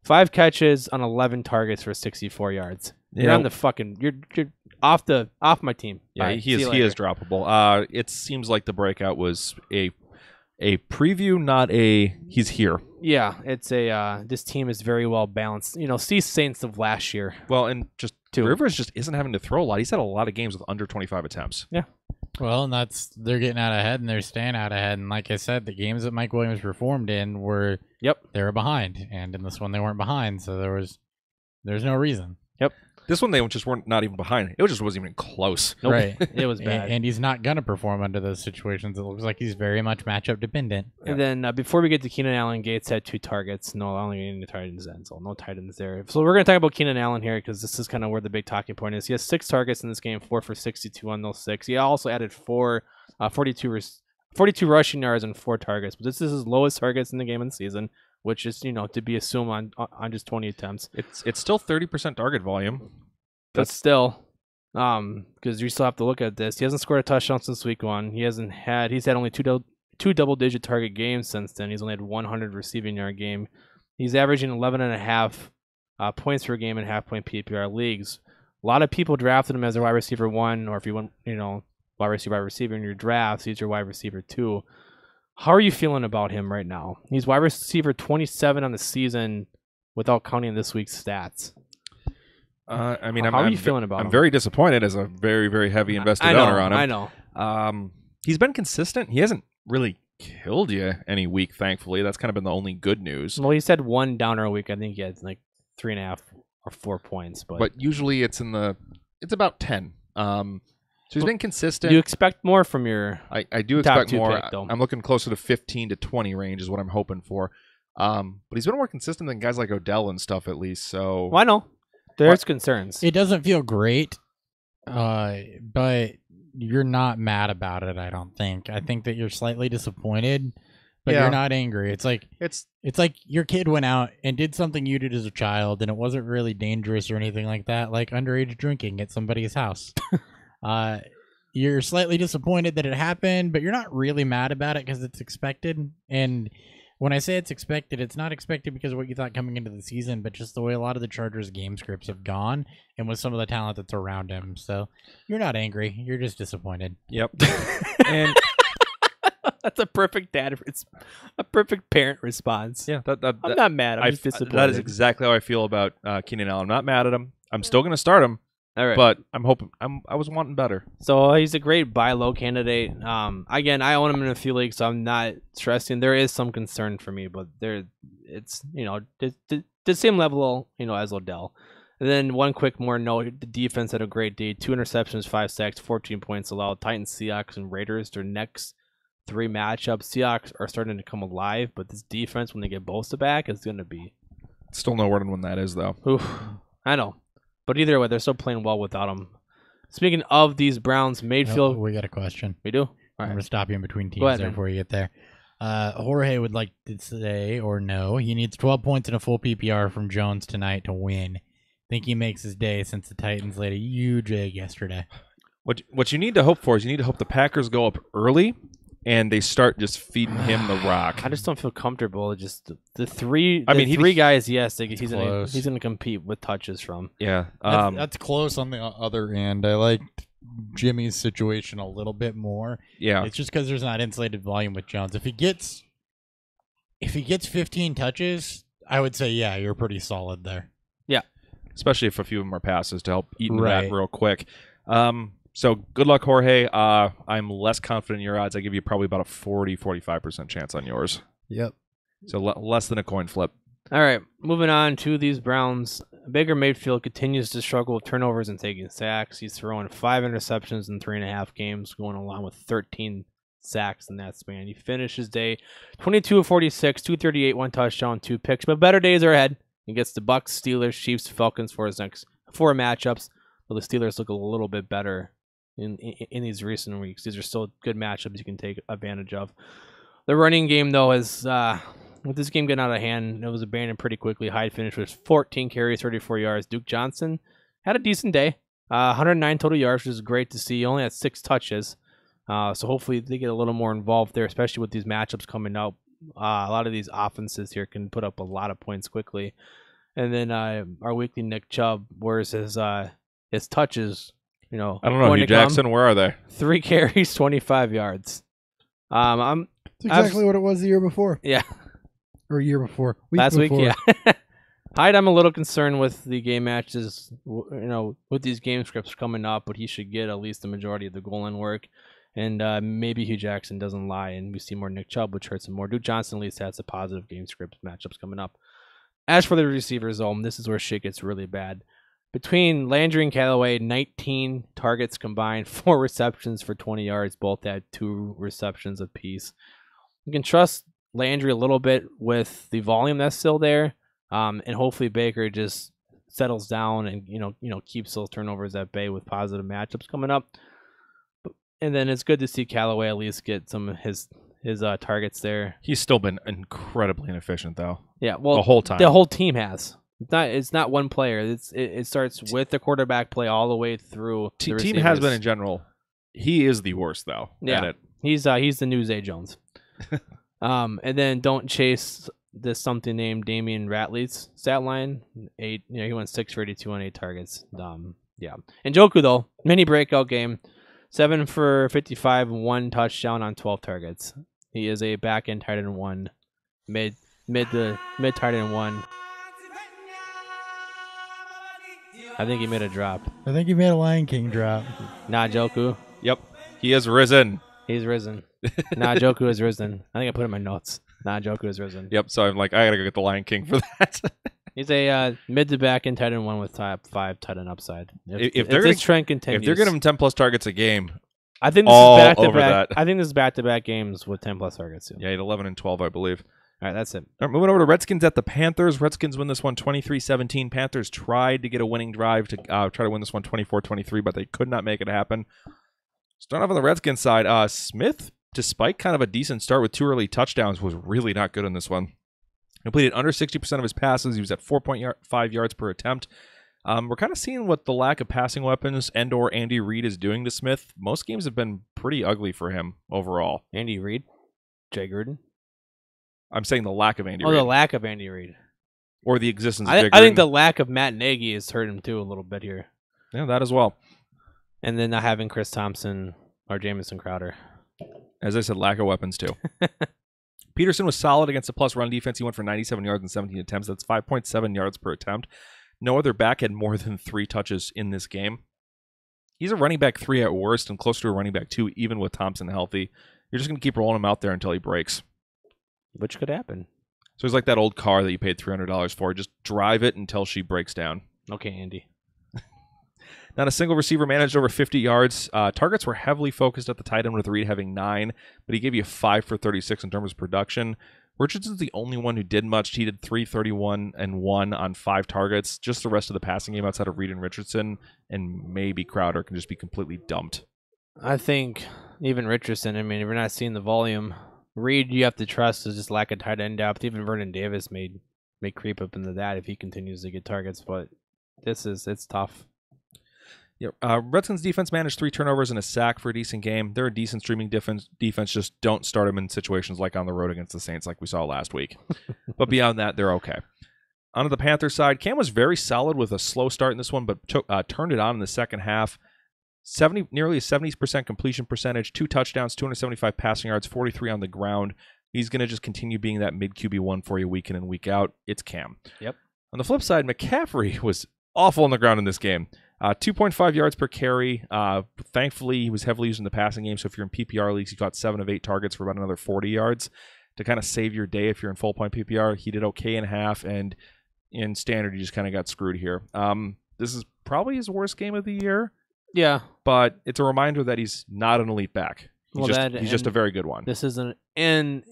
5 catches on 11 targets for 64 yards. You're on the fucking you're off my team. Yeah, Bye. he is droppable. It seems like the breakout was a preview, not a he's here. Yeah, it's this team is very well balanced. See Saints of last year. Well, and just Rivers just isn't having to throw a lot. He's had a lot of games with under 25 attempts. Yeah. Well, and they're getting out ahead and they're staying out ahead. And like I said, the games that Mike Williams performed in were they were behind, and in this one they weren't behind, so there's no reason. Yep. This one they just weren't not even behind. It just wasn't even close. Nope. Right. It was bad. And he's not gonna perform under those situations. It looks like he's very much matchup dependent. And then before we get to Keenan Allen, Gates had 2 targets. No, only any Titans end, so no Titans there. So we're gonna talk about Keenan Allen here because this is kind of where the big talking point is. He has 6 targets in this game, 4 for 62 on those 6. He also added 42 rushing yards and 4 targets. But this is his lowest targets in the game in the season, which is to be assumed on just 20 attempts. It's still 30% target volume. But still, because you still have to look at this. He hasn't scored a touchdown since week 1. He's had only 2 double-digit target games since then. He's only had 100 receiving yard game. He's averaging 11.5 points per game in half-point PPR leagues. A lot of people drafted him as their wide receiver 1, or if you want, wide receiver in your drafts, he's your wide receiver 2. How are you feeling about him right now? He's wide receiver 27 on the season without counting this week's stats. How are you feeling about him? I'm very disappointed as a very, very heavy invested owner on him. I know. He's been consistent. He hasn't really killed you any week, thankfully. That's kind of been the only good news. Well, he's had 1 downer a week. I think he had like 3.5 or 4 points. But usually it's about 10. So he's been consistent. You expect more from your I do expect more. Pick, though. I'm looking closer to 15 to 20 range is what I'm hoping for. But he's been more consistent than guys like Odell and stuff at least. So I know. There's concerns. It doesn't feel great, but you're not mad about it, I don't think. I think that you're slightly disappointed, but you're not angry. It's like your kid went out and did something you did as a child, and it wasn't really dangerous or anything like that, like underage drinking at somebody's house. You're slightly disappointed that it happened, but you're not really mad about it because it's expected. And when I say it's expected, it's not expected because of what you thought coming into the season, but just the way a lot of the Chargers game scripts have gone and with some of the talent that's around him. So you're not angry. You're just disappointed. Yep. And That's a perfect dad. It's a perfect parent response. yeah, I'm not mad. I'm just disappointed. that is exactly how I feel about Keenan Allen. I'm not mad at him. I'm still going to start him, All right. but I'm hoping I was wanting better. So he's a great buy low candidate. Again, I own him in a few leagues, so I'm not stressing. There is some concern for me, but it's the same level, as Odell. And then one quick more note: the defense had a great day. 2 interceptions, 5 sacks, 14 points allowed. Titans, Seahawks, and Raiders. Their next 3 matchups. Seahawks are starting to come alive, but this defense, when they get Bosa back, is going to be. Still no word on when that is, though. Oof, I know. But either way, they're still playing well without him. Speaking of these Browns, Mayfield. We got a question. We do? All I'm right. going to stop you in between Go teams ahead, there man. before you get there. Jorge would like to say or no, he needs 12 points in a full PPR from Jones tonight to win. Think he makes his day since the Titans laid a huge egg yesterday. What you need to hope for is you need to hope the Packers go up early and they start just feeding him the rock. I just don't feel comfortable. Just the three. I mean, three guys. Yes, he's close. gonna compete with touches from. Yeah. That's close on the other end. I liked Jimmy's situation a little bit more. Yeah. It's just because there's not insulated volume with Jones. If he gets 15 touches, I would say, yeah, you're pretty solid there. Especially if a few of them are passes to help eat into Right. that real quick. So good luck, Jorge. I'm less confident in your odds. I give you probably about a 40-45% chance on yours. Yep. So less than a coin flip. All right, moving on to these Browns. Baker Mayfield continues to struggle with turnovers and taking sacks. He's throwing 5 interceptions in 3.5 games, going along with 13 sacks in that span. He finished his day 22 of 46, 238, 1 touchdown, 2 picks. But better days are ahead. He gets the Bucks, Steelers, Chiefs, Falcons for his next 4 matchups. But the Steelers look a little bit better in these recent weeks. These are still good matchups you can take advantage of. The running game, though, is with this game getting out of hand, it was abandoned pretty quickly. Hyde finished with 14 carries, 34 yards. Duke Johnson had a decent day. 109 total yards, which is great to see. He only had 6 touches. So hopefully they get a little more involved there, especially with these matchups coming up. A lot of these offenses here can put up a lot of points quickly. And then our weekly Nick Chubb, whereas his touches, I don't know, Hugh Jackson, where are they? 3 carries, 25 yards. It's exactly what it was the year before. Yeah. Or year before. Last before. week, yeah. Hyde, I'm a little concerned with the game matches, with these game scripts coming up, but he should get at least the majority of the goal line work. And maybe Hugh Jackson doesn't lie, and we see more Nick Chubb, which hurts him more. Duke Johnson at least has a positive game script matchups coming up. As for the receivers, this is where shit gets really bad. Between Landry and Callaway, 19 targets combined, 4 receptions for 20 yards. Both had 2 receptions apiece. You can trust Landry a little bit with the volume that's still there, and hopefully Baker just settles down and keeps those turnovers at bay with positive matchups coming up. And then it's good to see Callaway at least get some of his targets there. He's still been incredibly inefficient, though. Yeah, well, the whole time. The whole team has. It's not one player. It starts with the quarterback play all the way through. The team has been in general. He is the worst, though. Yeah, at it. He's the new Zay Jones. And then don't chase this something named Damian Ratley's stat line. 8. He went 6 for 82 on 8 targets. Yeah. And Njoku though, mini breakout game. 7 for 55, 1 touchdown on 12 targets. He is a back end tight end 1, mid tight end 1. I think he made a drop. I think he made a Lion King drop. Nah, Njoku. Yep. He has risen. He's risen. Nah, Njoku has risen. I think I put it in my notes. Nah, Njoku has risen. Yep. So I'm like, I gotta go get the Lion King for that. He's a mid to back end tight end 1 with top 5 tight end upside. If this trend continues, if they're giving him 10+ targets a game, I think this all is back to over back. that. I think this is back to back games with 10+ targets. Too. yeah, he had 11 and 12, I believe. All right, that's it. All right, moving over to Redskins at the Panthers. Redskins win this one 23-17. Panthers tried to get a winning drive to try to win this one 24-23, but they could not make it happen. Starting off on the Redskins side, Smith, despite kind of a decent start with 2 early touchdowns, was really not good in this one. Completed under 60% of his passes. He was at 4.5 yards per attempt. We're kind of seeing what the lack of passing weapons and/or Andy Reid is doing to Smith. Most games have been pretty ugly for him overall. Andy Reid, Jay Gruden. I'm saying the lack of Andy Oh, Reid. the lack of Andy Reid. Or the existence of I Jay think Gruden. the lack of Matt Nagy has hurt him too a little bit here. Yeah, that as well. And then not having Chris Thompson or Jamison Crowder. As I said, lack of weapons too. Peterson was solid against the plus run defense. He went for 97 yards and 17 attempts. That's 5.7 yards per attempt. No other back had more than 3 touches in this game. He's a running back 3 at worst and closer to a running back 2 even with Thompson healthy. You're just going to keep rolling him out there until he breaks. Which could happen. So he's like that old car that you paid $300 for. Just drive it until she breaks down. Okay, Andy. Not a single receiver managed over 50 yards. Targets were heavily focused at the tight end with Reed having 9, but he gave you 5 for 36 in terms of production. Richardson's the only one who did much. He did 331 and 1 on 5 targets. Just the rest of the passing game outside of Reed and Richardson and maybe Crowder can just be completely dumped. I think even Richardson, I mean, if you're not seeing the volume, Reed you have to trust is just lack of tight end depth. Even Vernon Davis may creep up into that if he continues to get targets, but it's tough. Yeah, Redskins defense managed 3 turnovers and a sack for a decent game. They're a decent streaming defense. Just don't start them in situations like on the road against the Saints like we saw last week. But beyond that, they're okay. On the Panthers side, Cam was very solid with a slow start in this one, but turned it on in the second half. Nearly a 70% completion percentage, 2 touchdowns, 275 passing yards, 43 on the ground. He's going to just continue being that mid QB1 for you week in and week out. It's Cam. Yep. On the flip side, McCaffrey was awful on the ground in this game. 2.5 yards per carry. Thankfully, he was heavily used in the passing game, so if you're in PPR leagues, he got 7 of 8 targets for about another 40 yards to kind of save your day if you're in full-point PPR. He did okay in half, and in standard, he just kind of got screwed here. This is probably his worst game of the year. Yeah. But it's a reminder that he's not an elite back. He's just a very good one. This isn't an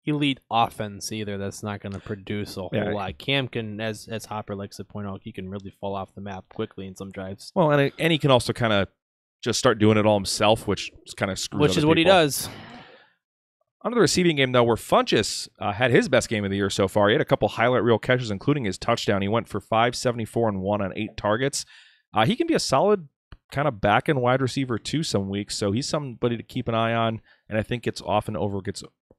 elite offense either that's not going to produce a whole lot. Cam can, as Hopper likes to point out, he can really fall off the map quickly in some drives. Well, and he can also kind of just start doing it all himself, which is kind of screws Which is what he does. On the receiving game, though, where Funchess had his best game of the year so far. He had a couple highlight reel catches, including his touchdown. He went for 574 and 1 on 8 targets. He can be a solid kind of back and wide receiver too some weeks, so he's somebody to keep an eye on, and I think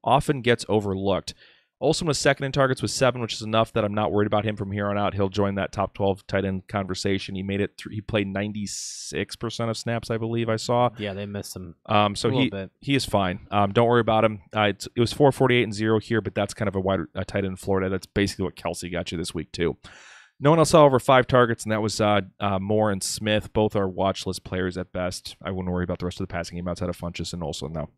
often gets overlooked. Olsen was second in targets with 7, which is enough that I'm not worried about him from here on out. He'll join that top 12 tight end conversation. He made it through. He played 96% of snaps, I believe I saw. Yeah, they missed him. So he is fine. Don't worry about him. It was 448 and 0 here, but that's kind of a tight end in Florida. That's basically what Kelsey got you this week too. No one else saw over 5 targets, and that was Moore and Smith. Both are watch list players at best. I wouldn't worry about the rest of the passing game outside of Funchess and Olsen, though.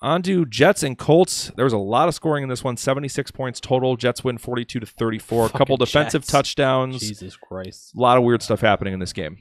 On to Jets and Colts. There was a lot of scoring in this one. 76 points total. Jets win 42-34. A couple defensive touchdowns. Jesus Christ. A lot of weird stuff happening in this game.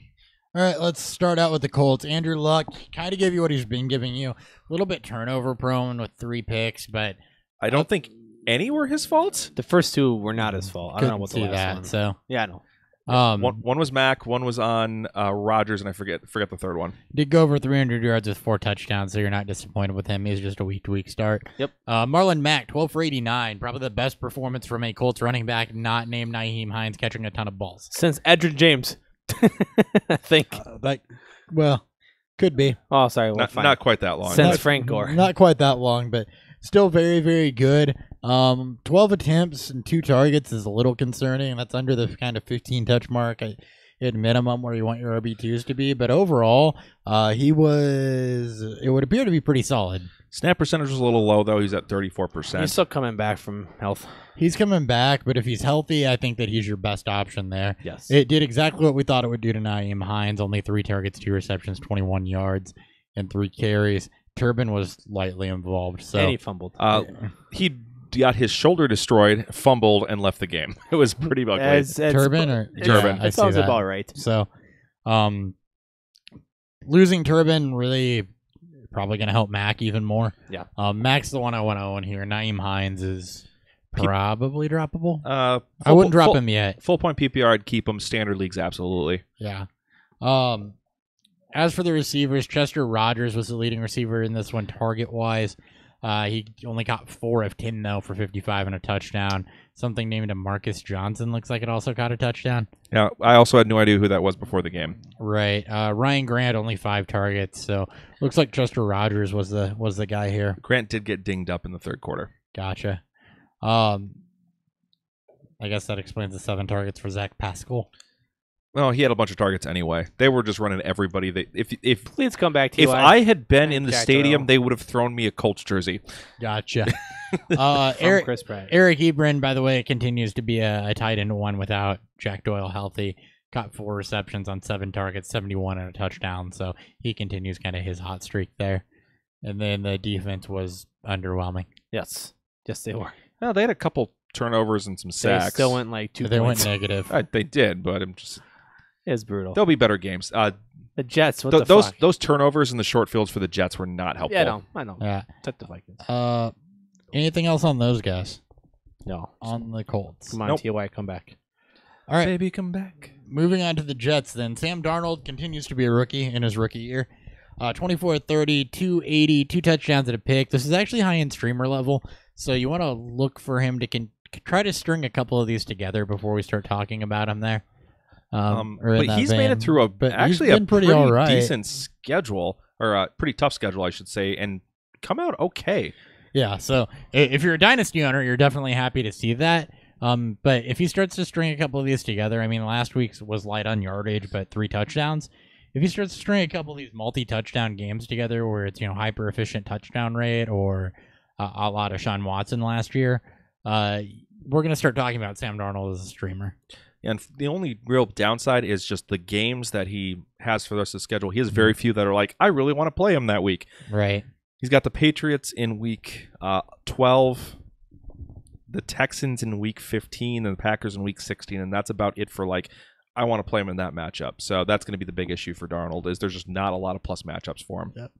All right, let's start out with the Colts. Andrew Luck kind of gave you what he's been giving you. A little bit turnover prone with 3 picks, but I don't think any were his fault. The first 2 were not his fault. I don't know what the last that, one. So yeah, I know. One was Mack, one was on Rodgers, and I forget the third one. Did go over 300 yards with 4 touchdowns, so you're not disappointed with him. He's just a week-to-week start. Yep. Marlon Mack, 12 for 89, probably the best performance from a Colts running back not named Nyheim Hines catching a ton of balls. Since Edgerrin James, I think. Could be. Oh, sorry. Not quite that long. Since Frank Gore. Not quite that long, but still very, very good. 12 attempts and 2 targets is a little concerning. That's under the kind of 15-touch mark at minimum where you want your RB2s to be. But overall, it would appear to be pretty solid. Snap percentage was a little low, though. He's at 34%. He's still coming back from health. He's coming back, but if he's healthy, I think that he's your best option there. Yes. It did exactly what we thought it would do to Nyheim Hines. Only 3 targets, 2 receptions, 21 yards, and 3 carries. Turbin was lightly involved. So. And he fumbled. He got his shoulder destroyed, fumbled, and left the game. It was pretty ugly. Turbin? Turbin. I That sounds see that. about right. So, losing Turbin really probably going to help Mac even more. Yeah. Mac's the one I want to own here. Nyheim Hines is probably droppable. I wouldn't drop him yet. Full point PPR, I'd keep him. Standard leagues, absolutely. Yeah. As for the receivers, Chester Rogers was the leading receiver in this one target-wise. He only got 4 of 10, though, for 55 and a touchdown. Something named Marcus Johnson looks like it also caught a touchdown. Yeah, I also had no idea who that was before the game. Right. Ryan Grant, only 5 targets, so looks like Chester Rogers was the guy here. Grant did get dinged up in the third quarter. Gotcha. I guess that explains the 7 targets for Zach Pascal. Well, he had a bunch of targets anyway. They were just running everybody. If Please come back to if you. I had been in the Jack stadium, Doyle. they would have thrown me a Colts jersey. Gotcha. From Eric Chris Pratt. Ebron, by the way, continues to be a tight end one without Jack Doyle healthy. Caught 4 receptions on 7 targets, 71 and a touchdown. So he continues kind of his hot streak there. And then the defense was underwhelming. Yes, they were. No, they had a couple turnovers and some sacks. They still went like 2 They points. went negative. They did, but I'm just. It's brutal. There'll be better games. The Jets. What the those fuck? those turnovers in the short fields for the Jets were not helpful. Yeah, I know. Yeah. Took the Vikings. Anything else on those guys? No. On the Colts. Come on, Nope. Ty, come back. All right. Baby, come back. Moving on to the Jets then. Sam Darnold continues to be a rookie in his rookie year. 24-30, 280, 2 touchdowns and a pick. This is actually high-end streamer level, so you want to look for him to try to string a couple of these together before we start talking about him there. Or in But that he's made vein. it through But actually he's a been pretty all right. decent schedule, or a pretty tough schedule, I should say, and come out okay. Yeah, so if you're a dynasty owner, you're definitely happy to see that. But if he starts to string a couple of these together, I mean, last week's was light on yardage, but 3 touchdowns. If he starts to string a couple of these multi-touchdown games together, where it's hyper efficient touchdown rate, or a lot of Sean Watson last year, we're gonna start talking about Sam Darnold as a streamer. And the only real downside is just the games that he has for the rest of the schedule. He has very few that are like, I really want to play him that week. Right. He's got the Patriots in week 12, the Texans in week 15, and the Packers in week 16, and that's about it for I want to play him in that matchup. So that's going to be the big issue for Darnold, is there's just not a lot of plus matchups for him. Yep.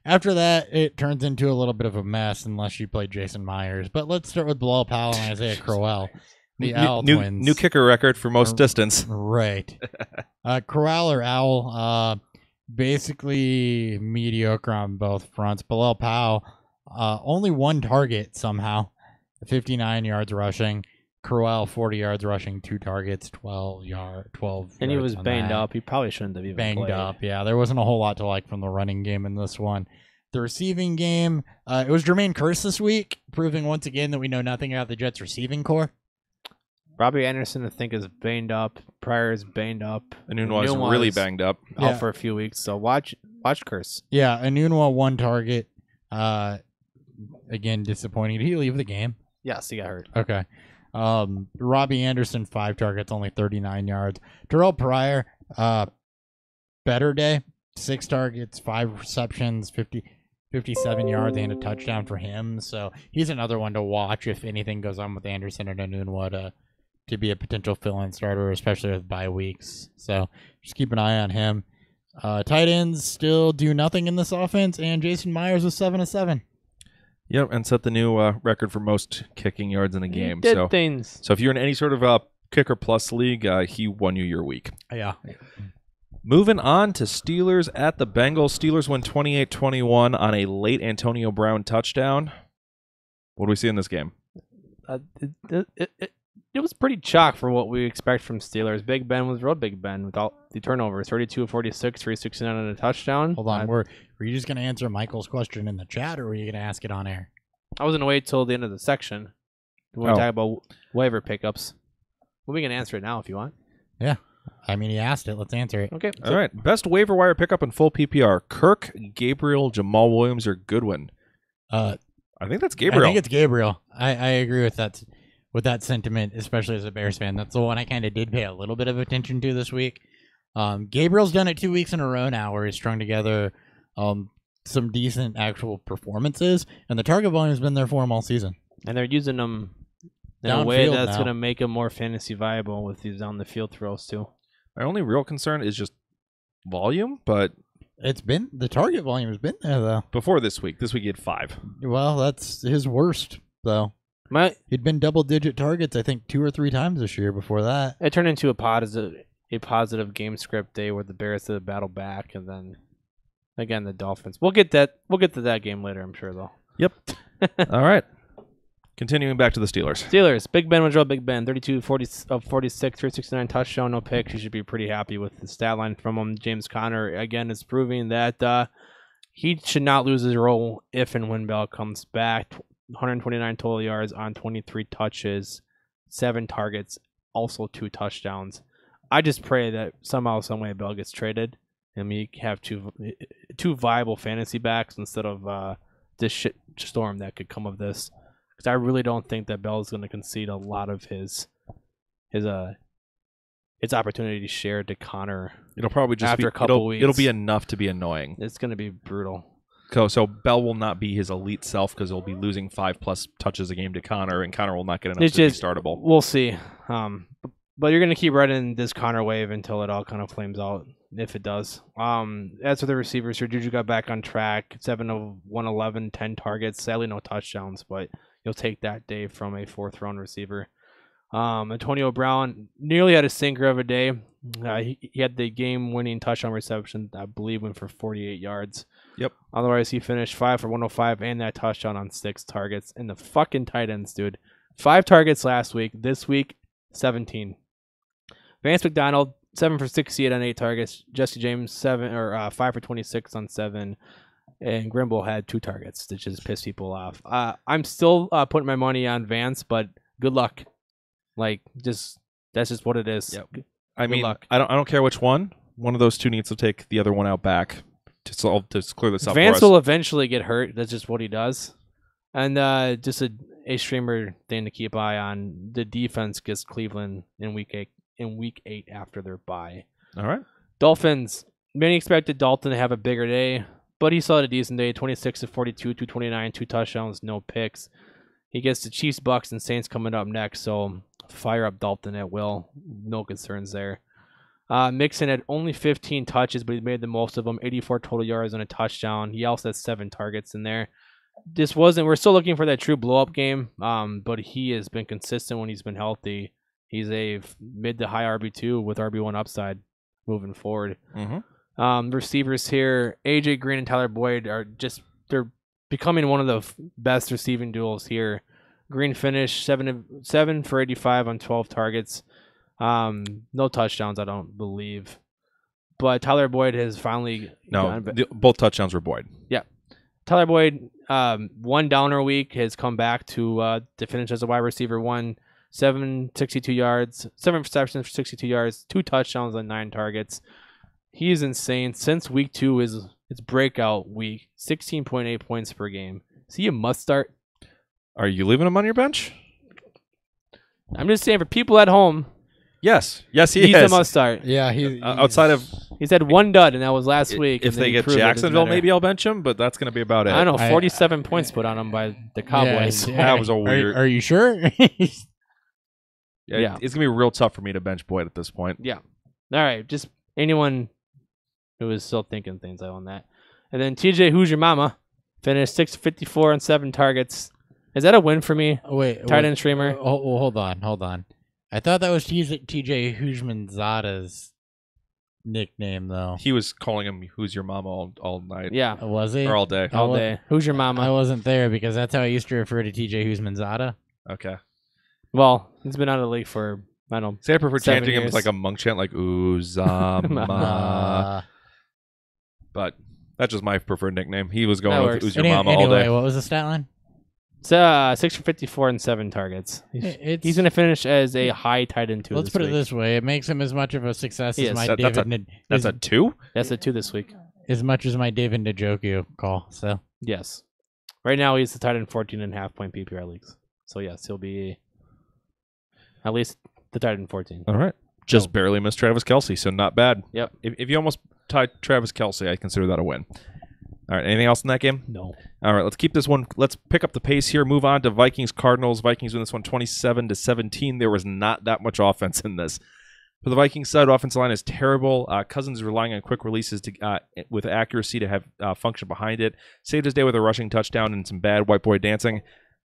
After that, it turns into a little bit of a mess unless you play Jason Myers. But let's start with Bilal Powell and Isaiah Crowell, the Owl twins. New kicker record for most distance. Right. Crowell or Owl, basically mediocre on both fronts. Bilal Powell, only 1 target somehow, 59 yards rushing. Crowell, 40 yards rushing, 2 targets, 12 And yards he was on banged that. up. He probably shouldn't have even Banged played. up, yeah. There wasn't a whole lot to like from the running game in this one. The receiving game, it was Jermaine Kearse this week, proving once again that we know nothing about the Jets' receiving core. Robbie Anderson, I think, is banged up. Pryor is banged up. Anunwa is Anunwa really is banged up. Out Yeah. for a few weeks. So watch Curse. Yeah, Anunwa 1 target. Again, disappointing. Did he leave the game? Yes, he got hurt. Okay. Robbie Anderson, 5 targets, only 39 yards. Terrell Pryor, better day. 6 targets, 5 receptions, 57 yards, and a touchdown for him. So he's another one to watch if anything goes on with Anderson and Anunwa to be a potential fill-in starter, especially with bye weeks. So just keep an eye on him. Tight ends still do nothing in this offense, and Jason Myers was 7 of 7. Yep, and set the new record for most kicking yards in a game. He did So things. if you're in any sort of kicker plus league, he won you your week. Yeah. Moving on to Steelers at the Bengals. Steelers win 28-21 on a late Antonio Brown touchdown. What do we see in this game? It was pretty chalk for what we expect from Steelers. Big Ben was real Big Ben with all the turnovers. 32 of 46, 369 and a touchdown. Hold on. Were you just going to answer Michael's question in the chat, or were you going to ask it on air? I was going to wait till the end of the section. We want to talk about waiver pickups. Well, we can answer it now if you want. Yeah. I mean, he asked it. Let's answer it. Okay. All right. Best waiver wire pickup in full PPR. Kirk, Gabriel, Jamal Williams, or Goodwin? I think that's Gabriel. I think it's Gabriel. I agree with that sentiment, especially as a Bears fan. That's the one I kind of did pay a little bit of attention to this week. Gabriel's done it 2 weeks in a row now where he's strung together some decent actual performances, and the target volume's been there for him all season. And they're using them in a way Downfield that's now. going to make him more fantasy viable with these down the field throws too. My only real concern is just volume, but The target volume has been there, though. before this week he had 5. Well, that's his worst, though. He'd been double-digit targets, I think, 2 or 3 times this year before that. It turned into a positive game script day where the Bears did a battle back, and then again the Dolphins. We'll get to that game later, I'm sure though. Yep. All right. Continuing back to the Steelers. Steelers. Big Ben was real Big Ben. 32 of 46, 369 touchdown, no picks. You should be pretty happy with the stat line from him. James Conner again is proving that he should not lose his role if and when Bell comes back. 129 total yards on 23 touches, 7 targets, also 2 touchdowns. I just pray that somehow, some way, Bell gets traded and we have two viable fantasy backs instead of this shit storm that could come of this. Because I really don't think that Bell is going to concede a lot of his opportunity share to Connor. It'll probably just after a couple weeks. It'll be enough to be annoying. It's going to be brutal. So Bell will not be his elite self because he'll be losing 5+ touches a game to Connor, and Connor will not get enough to be startable. We'll see. But you're going to keep riding this Connor wave until it all kind of flames out, if it does. As for the receivers here, Juju got back on track, 7 of 111, 10 targets. Sadly, no touchdowns, but you'll take that day from a 4th-round receiver. Antonio Brown nearly had a sinker of a day. He had the game-winning touchdown reception, I believe, went for 48 yards. Yep. Otherwise, he finished 5 for 105 and that touchdown on 6 targets. And the fucking tight ends, dude. 5 targets last week. This week, 17. Vance McDonald, 7 for 68 on 8 targets. Jesse James, 5 for 26 on 7. And Grimble had 2 targets to just piss people off. I'm still putting my money on Vance, but good luck. That's just what it is. Yep. Good luck. I don't care which one. One of those two needs to take the other one out back to clear this up. Vance will eventually get hurt. That's just what he does. And just a streamer thing to keep eye on. The defense gets Cleveland in week 8 after their bye. All right. Dolphins. Many expected Dalton to have a bigger day, but he still had a decent day. 26 of 42, 229, 2 touchdowns, no picks. He gets the Chiefs, Bucks, and Saints coming up next, so fire up Dalton at will. No concerns there. Mixon had only 15 touches, but he made the most of them. 84 total yards and a touchdown. He also had 7 targets in there. We're still looking for that true blow-up game, but he has been consistent when he's been healthy. He's a mid to high RB2 with RB1 upside moving forward. Mm-hmm. Receivers here, AJ Green and Tyler Boyd they're becoming one of the best receiving duels here. Green finished 7 for 85 on 12 targets. No touchdowns, I don't believe. But Tyler Boyd has finally... both touchdowns were Boyd. Yeah. Tyler Boyd, 1 downer week, has come back to finish as a wide receiver 1. 7 receptions for 62 yards, 2 touchdowns on 9 targets. He is insane. Since week 2 is its breakout week, 16.8 points per game. Is he a must start? Are you leaving him on your bench? I'm just saying for people at home. Yes, he he's is. He's a must start. Yeah, he's outside of he's had 1 dud, and that was last week. If they get Jacksonville, maybe I'll bench him, but that's going to be about it. I don't know. 47 points put on him by the Cowboys. Yeah, that was a weird. Are you sure? Yeah, it's going to be real tough for me to bench Boyd at this point. Yeah. All right, just anyone who is still thinking things on that. And then TJ, who's your mama, finished 654 on 7 targets. Is that a win for me? Wait, tight end streamer. Hold on. I thought that was TJ Hujmanzada's nickname, though. He was calling him "Who's your mama" all night. Yeah, was he? Or all day. All day. Who's your mama? I wasn't there because that's how I used to refer to TJ Hujmanzada. Okay. Well, he's been out of the league for I don't know. Say I prefer 7 chanting him years. as like a monk chant, like Uzama. But that's just my preferred nickname. He was going with "Who's your mama" all day. What was the stat line? It's 6 for 54 and 7 targets. He's going to finish as a high tight end 2. Let's put it this way: it makes him as much of a success as my David. That's a 2. That's a 2 this week. As much as my David Njoku call. So yes, right now he's the tight end 14.5 point PPR leagues. So yes, he'll be at least the tight end 14. All right, just barely missed Travis Kelce, so not bad. Yep. If you almost tied Travis Kelce, I consider that a win. All right, anything else in that game? No. All right, let's keep this one. Let's pick up the pace here. Move on to Vikings-Cardinals. Vikings win this one 27-17. There was not that much offense in this. For the Vikings side, offensive line is terrible. Cousins is relying on quick releases with accuracy to have function behind it. Saved his day with a rushing touchdown and some bad white boy dancing.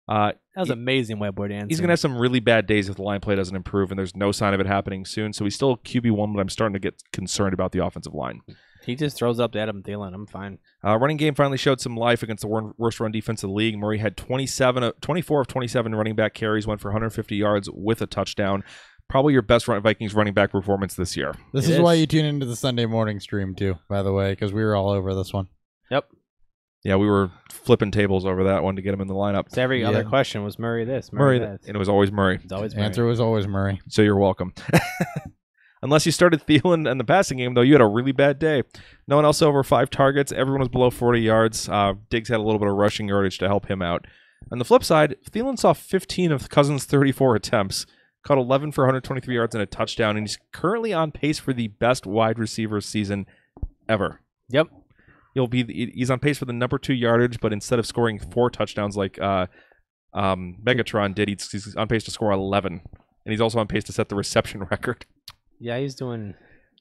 That was amazing white boy dancing. He's going to have some really bad days if the line play doesn't improve, and there's no sign of it happening soon. So he's still QB1, but I'm starting to get concerned about the offensive line. He just throws up to Adam Thielen. I'm fine. Running game finally showed some life against the worst run defense of the league. Murray had 24 of 27 running back carries, went for 150 yards with a touchdown. Probably your best Vikings running back performance this year. This is why you tune into the Sunday morning stream, too, by the way, because we were all over this one. Yep. Yeah, we were flipping tables over that one to get him in the lineup. So every other question was Murray this, Murray that. and it was always Murray. It's always The Murray. answer was always Murray. So you're welcome. Unless you started Thielen in the passing game, though, you had a really bad day. No one else over 5 targets. Everyone was below 40 yards. Diggs had a little bit of rushing yardage to help him out. On the flip side, Thielen saw 15 of Cousins' 34 attempts, caught 11 for 123 yards and a touchdown, and he's currently on pace for the best wide receiver season ever. Yep. He's on pace for the number 2 yardage, but instead of scoring 4 touchdowns like Megatron did, he's on pace to score 11, and he's also on pace to set the reception record. Yeah, he's doing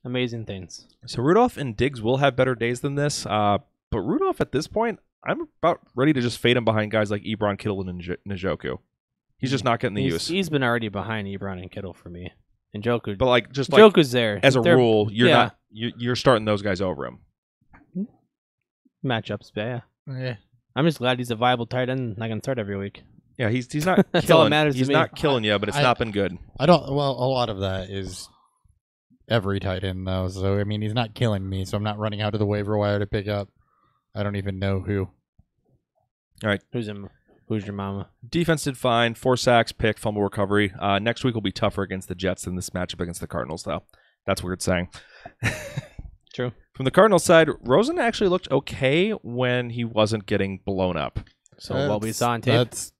amazing things. So Rudolph and Diggs will have better days than this, but Rudolph at this point, I'm about ready to just fade him behind guys like Ebron, Kittle, and Njoku. He's just not getting the use. He's been already behind Ebron and Kittle for me. And Njoku. But like Njoku's there. As a They're- rule, you're yeah. not you're starting those guys over him. Matchups, yeah. Yeah. I'm just glad he's a viable tight end and I can start every week. Yeah, he's not That's killing. all that matters to He's me. not killing you, but it's not been good. I don't. Well, a lot of that is every tight end though. So I mean, he's not killing me. So I'm not running out to the waiver wire to pick up. I don't even know who. Who's your mama? Defense did fine. 4 sacks, pick, fumble recovery. Next week will be tougher against the Jets than this matchup against the Cardinals, though. That's weird saying. True. From the Cardinals side, Rosen actually looked okay when he wasn't getting blown up. So what we saw on tape. That's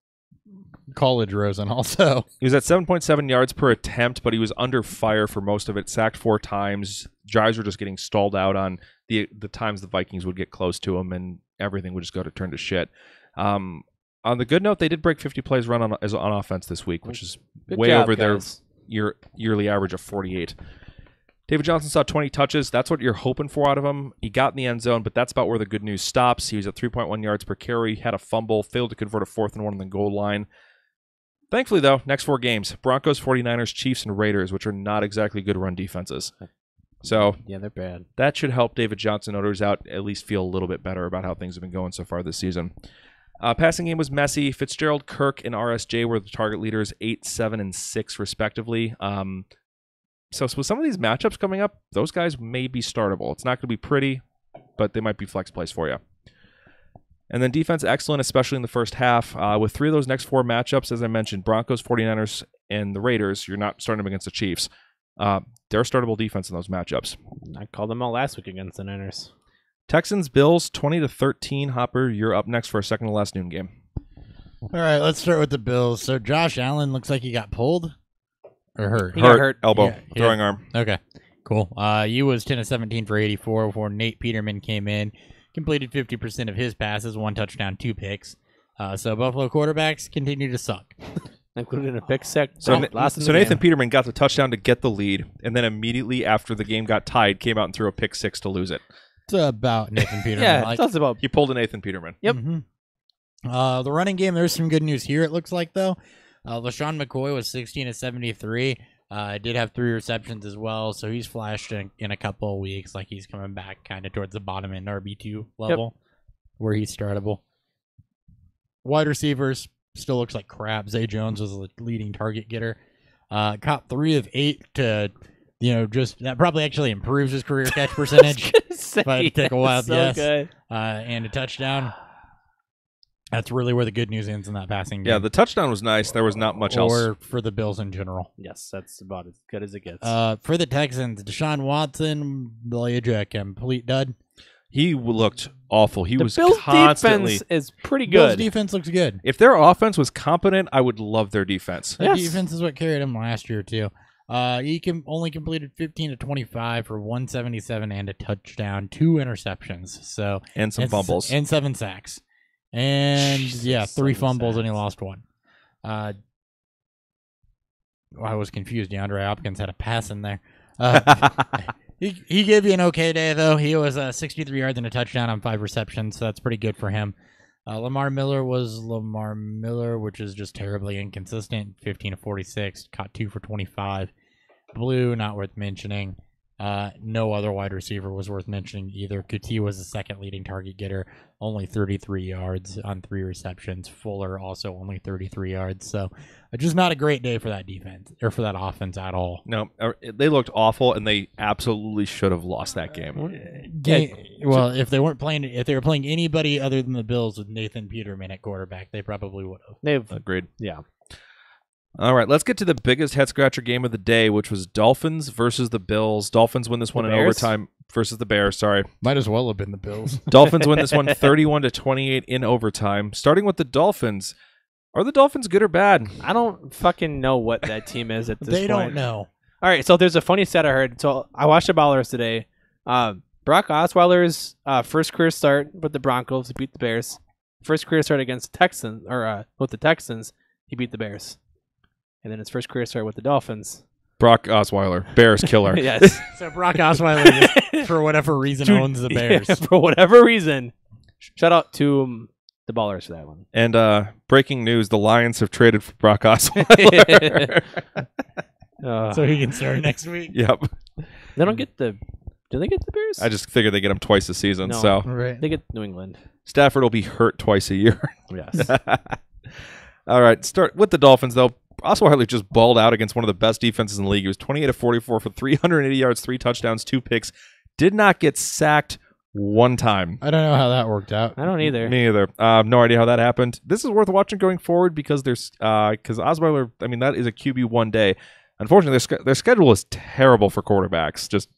college Rosen also. He was at 7.7 yards per attempt, but he was under fire for most of it. Sacked 4 times. Drives were just getting stalled out on the times the Vikings would get close to him, and everything would just go to turn to shit. On the good note, they did break 50 plays run on offense this week, which is Good way job, over guys. their yearly average of 48. David Johnson saw 20 touches. That's what you're hoping for out of him. He got in the end zone, but that's about where the good news stops. He was at 3.1 yards per carry, had a fumble, failed to convert a 4th and 1 on the goal line. Thankfully, though, next 4 games, Broncos, 49ers, Chiefs, and Raiders, which are not exactly good run defenses. So Yeah, they're bad. that should help David Johnson owners out at least feel a little bit better about how things have been going so far this season. Passing game was messy. Fitzgerald, Kirk, and RSJ were the target leaders, 8, 7, and 6 respectively. So with some of these matchups coming up, those guys may be startable. It's not going to be pretty, but they might be flex plays for you. And then defense excellent, especially in the first half. With 3 of those next 4 matchups, as I mentioned, Broncos, 49ers, and the Raiders, you're not starting them against the Chiefs. They're startable defense in those matchups. I called them all last week against the Niners. Texans, Bills, 20-13. Hopper, you're up next for a second to last noon game. All right, let's start with the Bills. So Josh Allen looks like he got pulled or hurt. He got hurt. Elbow, Yeah, throwing arm. Okay, cool. He was 10 of 17 for 84 before Nate Peterman came in, completed 50% of his passes, 1 touchdown, 2 picks. So Buffalo quarterbacks continue to suck. Including a pick six. So Nathan Nathan Peterman got the touchdown to get the lead, and then immediately after the game got tied, came out and threw a pick 6 to lose it. It's about Nathan Peterman. Yeah, Like, that's about. He pulled a Nathan Peterman. Yep. mhm. The running game, there's some good news here, it looks like, though. LaShawn McCoy was 16 of 73. Did have 3 receptions as well, so he's flashed in a couple of weeks. Like he's coming back kind of towards the bottom end RB2 level where he's startable. Wide receivers still looks like crap. Zay Jones was the leading target getter. Caught 3 of 8 to, just that probably actually improves his career catch percentage. If I had to take a wild guess. Good. And a touchdown. That's really where the good news ends in that passing game. Yeah, the touchdown was nice. There was not much else. Or for the Bills in general. Yes, that's about as good as it gets. For the Texans, Deshaun Watson, a complete dud. He looked awful. He the was Bills' constantly. defense is pretty Bills good. defense looks good. If their offense was competent, I would love their defense. Their Yes. defense is what carried him last year, too. He only completed 15 to 25 for 177 and a touchdown, 2 interceptions. So And some fumbles. And 7 sacks. And, Jesus, 3 7 fumbles, and he sacks. lost 1. I was confused. DeAndre Hopkins had a pass in there. He gave you an okay day, though. He was 63 yards and a touchdown on 5 receptions, so that's pretty good for him. Lamar Miller was Lamar Miller, which is just terribly inconsistent. 15 to 46, caught 2 for 25. Blue, not worth mentioning. No other wide receiver was worth mentioning either. Kuti was the second leading target getter, only 33 yards on 3 receptions. Fuller also only 33 yards. So just not a great day for that defense or for that offense at all. No, they looked awful, and they absolutely should have lost that game. Well, if they were playing anybody other than the Bills with Nathan Peterman at quarterback, they probably would have. They've Agreed. Yeah. All right, let's get to the biggest head scratcher game of the day, which was Dolphins versus the Bills. Dolphins win this one in overtime versus the Bears. Sorry, might as well have been the Bills. Dolphins win this one 31-28 in overtime. Starting with the Dolphins, are the Dolphins good or bad? I don't fucking know what that team is at this point. They don't know. All right, so there's a funny stat I heard. So I watched the Ballers today. Brock Osweiler's first career start with the Broncos, he beat the Bears. First career start against the Texans, with the Texans, he beat the Bears. And then his first career start with the Dolphins. Brock Osweiler, Bears killer. Yes. So Brock Osweiler, for whatever reason, owns the Bears. Yeah, for whatever reason. Shout out to the Ballers for that one. And breaking news, the Lions have traded for Brock Osweiler. So he can start next week. Yep. They don't get the... Do they get the Bears? I just figured they get him twice a season. No. So Right. They get New England. Stafford will be hurt twice a year. Yes. All right, start with the Dolphins, though. Osweiler just balled out against one of the best defenses in the league. He was 28-44 for 380 yards, 3 touchdowns, 2 picks. Did not get sacked one time. I don't know how that worked out. I don't either. Me either. No idea how that happened. This is worth watching going forward because Osweiler, I mean, that is a QB one day. Unfortunately, their schedule is terrible for quarterbacks. Just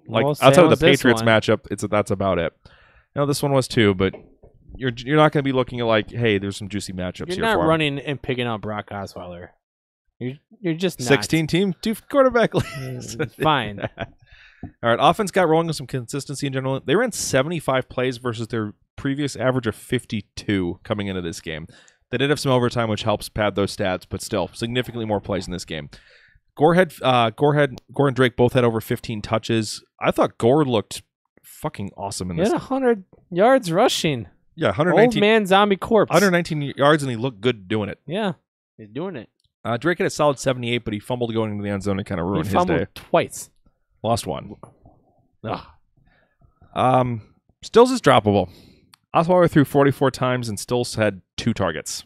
like outside of the Patriots matchup, that's about it. Now this one was too, but you're not going to be looking at like, hey, there's some juicy matchups here. You're not running and picking out Brock Osweiler. You're just not. 16 team, 2 quarterback leagues. Fine. All right, offense got rolling with some consistency in general. They ran 75 plays versus their previous average of 52 coming into this game. They did have some overtime, which helps pad those stats, but still significantly more plays in this game. Gore and Drake both had over 15 touches. I thought Gore looked fucking awesome in this. He had 100 yards rushing. Yeah, 119. Old man zombie corpse. 119 yards, and he looked good doing it. Yeah, he's doing it. Drake had a solid 78, but he fumbled going into the end zone and kind of ruined He his fumbled day. twice. Lost one. Ugh. Stills is droppable. Osweiler threw 44 times and Stills had 2 targets.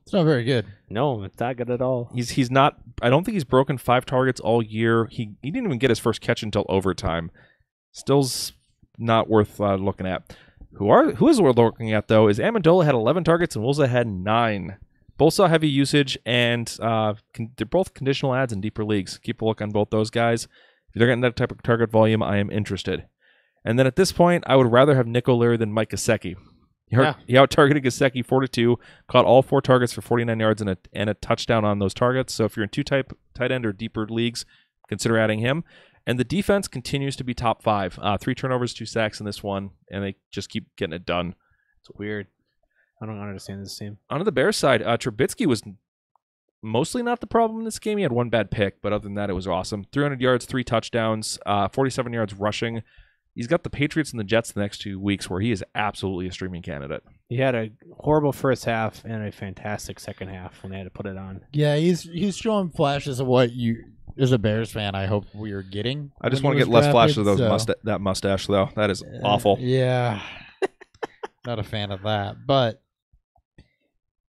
It's not very good. No, it's not good at all. He's not. I don't think he's broken 5 targets all year. He didn't even get his first catch until overtime. Stills not worth looking at. Who is worth looking at though is Amendola had 11 targets and Wilson had 9. Both saw heavy usage and they're both conditional ads in deeper leagues. Keep a look on both those guys. If they're getting that type of target volume, I am interested. And then at this point, I would rather have Nick O'Leary than Mike Gesicki. He out-targeted Gesicki 4-2, caught all 4 targets for 49 yards and a touchdown on those targets. So if you're in 2 tight end or deeper leagues, consider adding him. And the defense continues to be top 5. 3 turnovers, 2 sacks in this one, and they just keep getting it done. It's weird. I don't understand this team. On the Bears side, Trubisky was mostly not the problem in this game. He had 1 bad pick, but other than that, it was awesome. 300 yards, 3 touchdowns, 47 yards rushing. He's got the Patriots and the Jets the next 2 weeks where he is absolutely a streaming candidate. He had a horrible first half and a fantastic second half when they had to put it on. Yeah, he's showing flashes of what you, as a Bears fan, I hope we are getting. I just want to get less flashes of that mustache, though. That is awful. Yeah. Not a fan of that. But,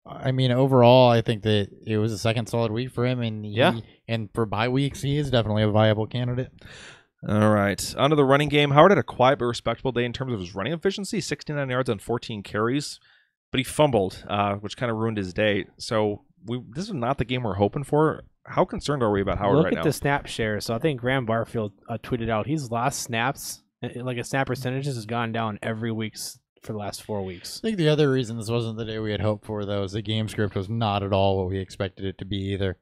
I mean, overall, I think that it was a second solid week for him. And for bye weeks, he is definitely a viable candidate. All right. On to the running game. Howard had a quiet but respectable day in terms of his running efficiency, 69 yards on 14 carries, but he fumbled, which kind of ruined his day. So this is not the game we're hoping for. How concerned are we about Howard right now? Look at the snap share. So I think Graham Barfield tweeted out he's lost snaps. Like his snap percentages has gone down every week for the last 4 weeks. I think the other reason this wasn't the day we had hoped for, though, is the game script was not at all what we expected it to be either.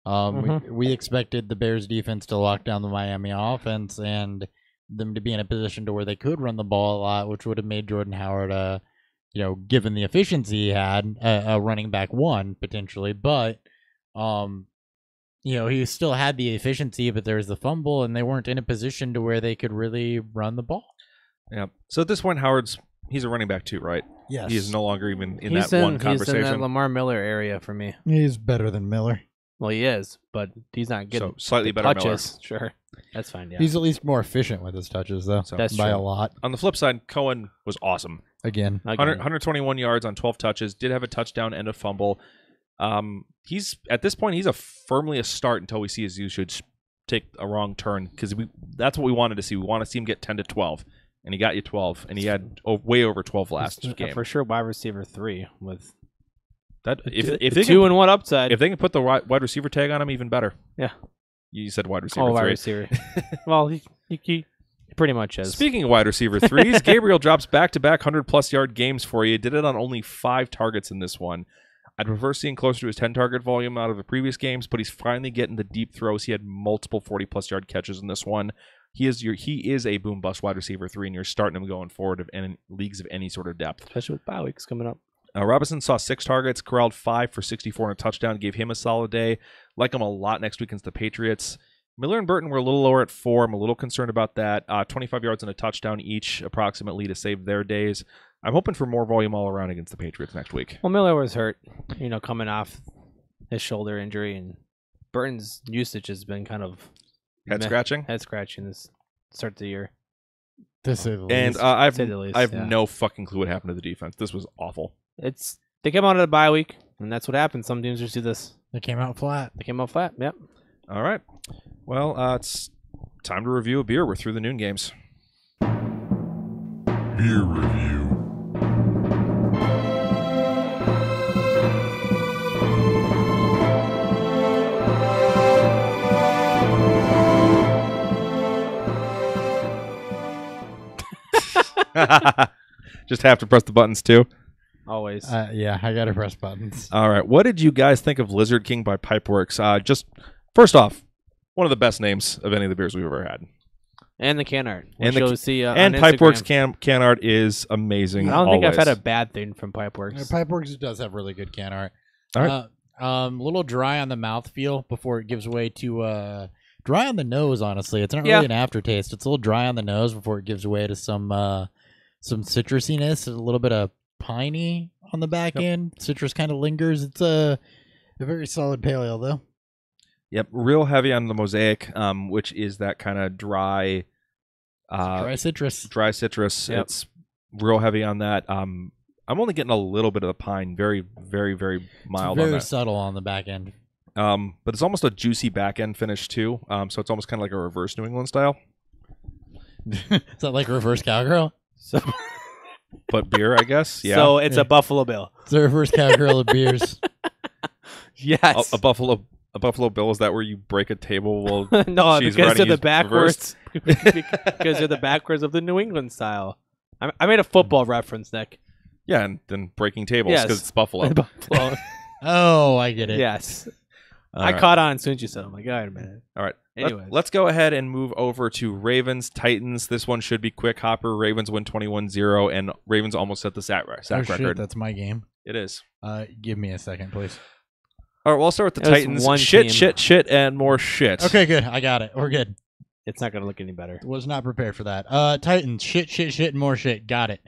We expected the Bears defense to lock down the Miami offense and them to be in a position to where they could run the ball a lot, which would have made Jordan Howard, given the efficiency he had, a running back 1 potentially. But, he still had the efficiency, but there was the fumble, and they weren't in a position to where they could really run the ball. Yeah. So at this point, he's a running back too, right? Yes. He is no longer even in that one conversation. He's in that Lamar Miller area for me. He's better than Miller. Well, he is, but he's not getting slightly better touches. Sure, that's fine. Yeah, he's at least more efficient with his touches, though. So, that's by true. a lot. On the flip side, Cohen was awesome. Again. 121 yards on 12 touches. Did have a touchdown and a fumble. He's at this point he's firmly a start until we see his usage take a wrong turn because that's what we wanted to see. We want to see him get 10 to 12. and he got you 12, and he had way over 12 last game. For sure, wide receiver 3 with That if the they 2 can, and 1 upside. if they can put the wide receiver tag on him, even better. Yeah. You said wide receiver 3. Wide receiver. Well, he pretty much is. Speaking of wide receiver 3s, Gabriel drops back-to-back 100-plus yard games for you. Did it on only 5 targets in this one. I'd prefer seeing closer to his 10-target volume out of the previous games, but he's finally getting the deep throws. He had multiple 40-plus yard catches in this one. He is a boom-bust wide receiver 3, and you're starting him going forward in leagues of any sort of depth. Especially with bye weeks coming up. Robinson saw 6 targets, corralled 5 for 64 and a touchdown, gave him a solid day. Like him a lot next week against the Patriots. Miller and Burton were a little lower at 4. I'm a little concerned about that. 25 yards and a touchdown each, approximately, to save their days. I'm hoping for more volume all around against the Patriots next week. Well, Miller was hurt, coming off his shoulder injury, and Burton's usage has been kind of Head scratching this start of the year. And I have yeah. no fucking clue what happened to the defense. This was awful. They came out of the bye week, and that's what happens. Some teams just do this. They came out flat. Yep. All right. Well, it's time to review a beer. We're through the noon games. Beer review. Just have to press the buttons too. Always. Yeah, I gotta press buttons. All right. What did you guys think of Lizard King by Pipeworks? Just first off, one of the best names of any of the beers we've ever had. And the can art. And on Pipeworks Instagram. can art is amazing. I don't think I've always. had a bad thing from Pipeworks. Yeah, Pipeworks does have really good can art. All right. A little dry on the mouthfeel before it gives way to dry on the nose. Honestly, it's not really an aftertaste. It's a little dry on the nose before it gives way to some citrusiness, a little bit of piney on the back end. Citrus kind of lingers. It's a very solid pale ale, though. Yep, real heavy on the mosaic, which is that kind of dry citrus. Dry citrus. Yep. It's real heavy on that. I'm only getting a little bit of the pine, very, very, very mild. It's very on that. subtle on the back end. But it's almost a juicy back end finish too. So it's almost kind of like a reverse New England style. Is that like reverse cowgirl? But beer, I guess. Yeah. So it's a Buffalo Bill. It's a reverse cowgirl of beers. Yes. A Buffalo Bill, is that where you break a table while no, she's because they're riding the his backwards. Because they're the backwards of the New England style. I made a football reference, Nick. Yeah, and then breaking tables Yes. because it's Buffalo. Buffalo. Oh, I get it. Yes. All I right. caught on as soon as you said it. I'm like, all right, a minute. All right. Anyways. Let's go ahead and move over to Ravens Titans. This one should be quick. Hopper. Ravens win 21-0, and Ravens almost set the sack Oh, record. shit, that's my game. It is. Give me a second, please. All right, we'll start with the It was Titans. one Shit, team. shit, and more shit. Okay, good. I got it. We're good. It's not going to look any better. Was not prepared for that. Titans, shit, and more shit. Got it.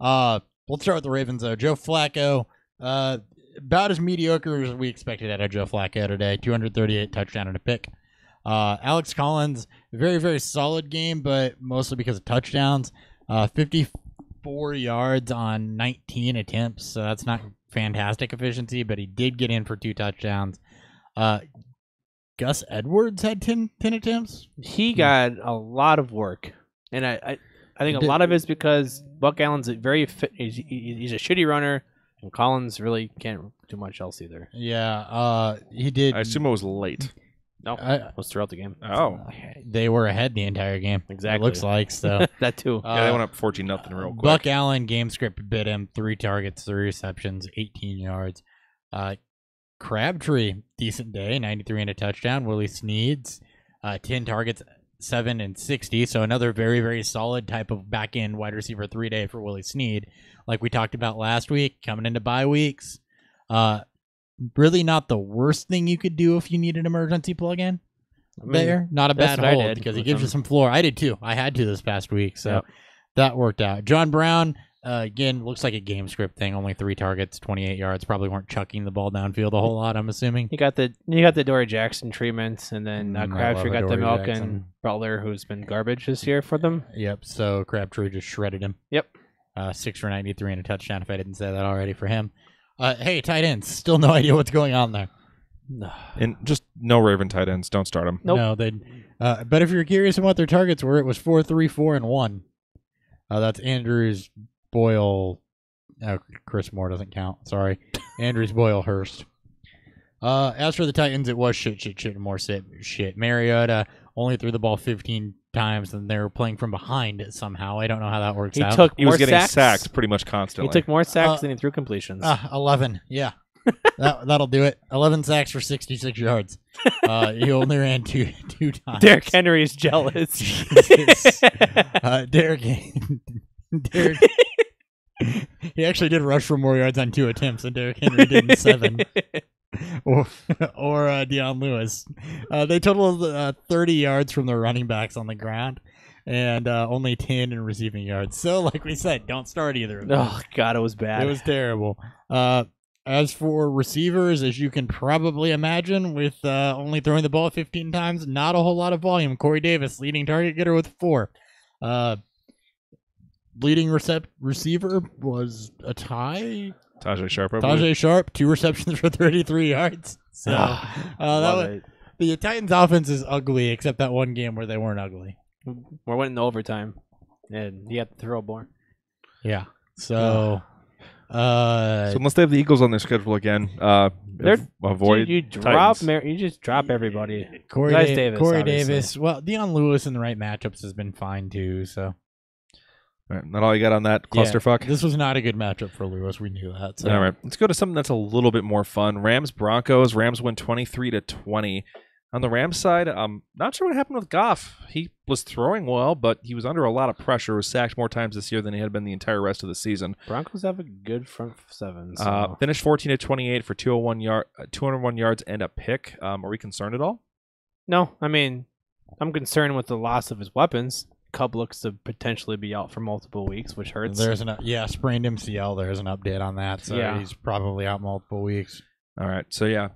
We'll start with the Ravens, though. Joe Flacco, about as mediocre as we expected out of Joe Flacco today. 238 touchdown and a pick. Alex Collins, very, very solid game, but mostly because of touchdowns. 54 yards on 19 attempts, so that's not fantastic efficiency, but he did get in for 2 touchdowns. Gus Edwards had 10 attempts. He got a lot of work, and I think a lot of it's because Buck Allen's he's a shitty runner, and Collins really can't do much else either. Yeah, he did. I assume it was late. No, it was throughout the game. Oh. They were ahead the entire game. Exactly. It looks like, so. That too. Yeah, they went up 14-0 real quick. Buck Allen, game script bit him. 3 targets, 3 receptions, 18 yards. Crabtree, decent day, 93 and a touchdown. Willie Sneeds, 10 targets, 7 and 60. So another very, very solid type of back-end wide receiver 3-day for Willie Sneed. Like we talked about last week, coming into bye weeks. Really not the worst thing you could do if you need an emergency plug-in. There, not a that's bad what I hold did because he with gives you him. some floor. I did too. I had to this past week, so Yep. that worked out. John Brown, again, looks like a game script thing. Only 3 targets, 28 yards. Probably weren't chucking the ball downfield a whole lot, I'm assuming. You got the Dory Jackson treatment, and then I Crabtree love got the Adoree milk, Jackson. and Butler, who's been garbage this year for them. Yep. So Crabtree just shredded him. Yep. 6 for 93 and a touchdown. If I didn't say that already for him. Hey, tight ends. Still no idea what's going on there. And just no Raven tight ends. Don't start them. Nope. No, they. But if you're curious on what their targets were, it was 4, 3, 4, and 1. That's Andrews, Boyle. Chris Moore doesn't count. Sorry. Andrews, Boyle, Hurst. As for the Titans, it was shit, and more shit. Mariota only threw the ball 15 times, and they were playing from behind somehow. I don't know how that works out. He was getting sacked pretty much constantly. He took more sacks than he threw completions. 11. Yeah. That'll do it. 11 sacks for 66 yards. He only ran two times. Derrick Henry is jealous. Derrick, he actually did rush for more yards on 2 attempts than Derrick Henry did in 7. or Deion Lewis. They totaled 30 yards from their running backs on the ground and only 10 in receiving yards. So, like we said, don't start either of them. Oh, God, it was bad. It was terrible. As for receivers, as you can probably imagine, with only throwing the ball 15 times, not a whole lot of volume. Corey Davis, leading target getter with 4. Leading receiver was a tie. Tajay Sharp. Tajay Sharp, 2 receptions for 33 yards. So the Titans' offense is ugly, except that one game where they weren't ugly. We're winning overtime, and he had to throw more. Yeah. So unless they have the Eagles on their schedule again, avoid. You just drop everybody. Corey Davis. Davis. Well, Deion Lewis in the right matchups has been fine too. So. All right, not all you got on that clusterfuck. Yeah, this was not a good matchup for Lewis. We knew that. So. All right, let's go to something that's a little bit more fun. Rams-Broncos. Rams win 23-20. On the Rams side, I'm not sure what happened with Goff. He was throwing well, but he was under a lot of pressure. Was sacked more times this year than he had been the entire rest of the season. Broncos have a good front 7. So. Finished 14-28 for 201 yards and a pick. Are we concerned at all? No, I mean, I'm concerned with the loss of his weapons. Cub looks to potentially be out for multiple weeks, which hurts. There's sprained MCL. There's an update on that, so he's probably out multiple weeks. All right, so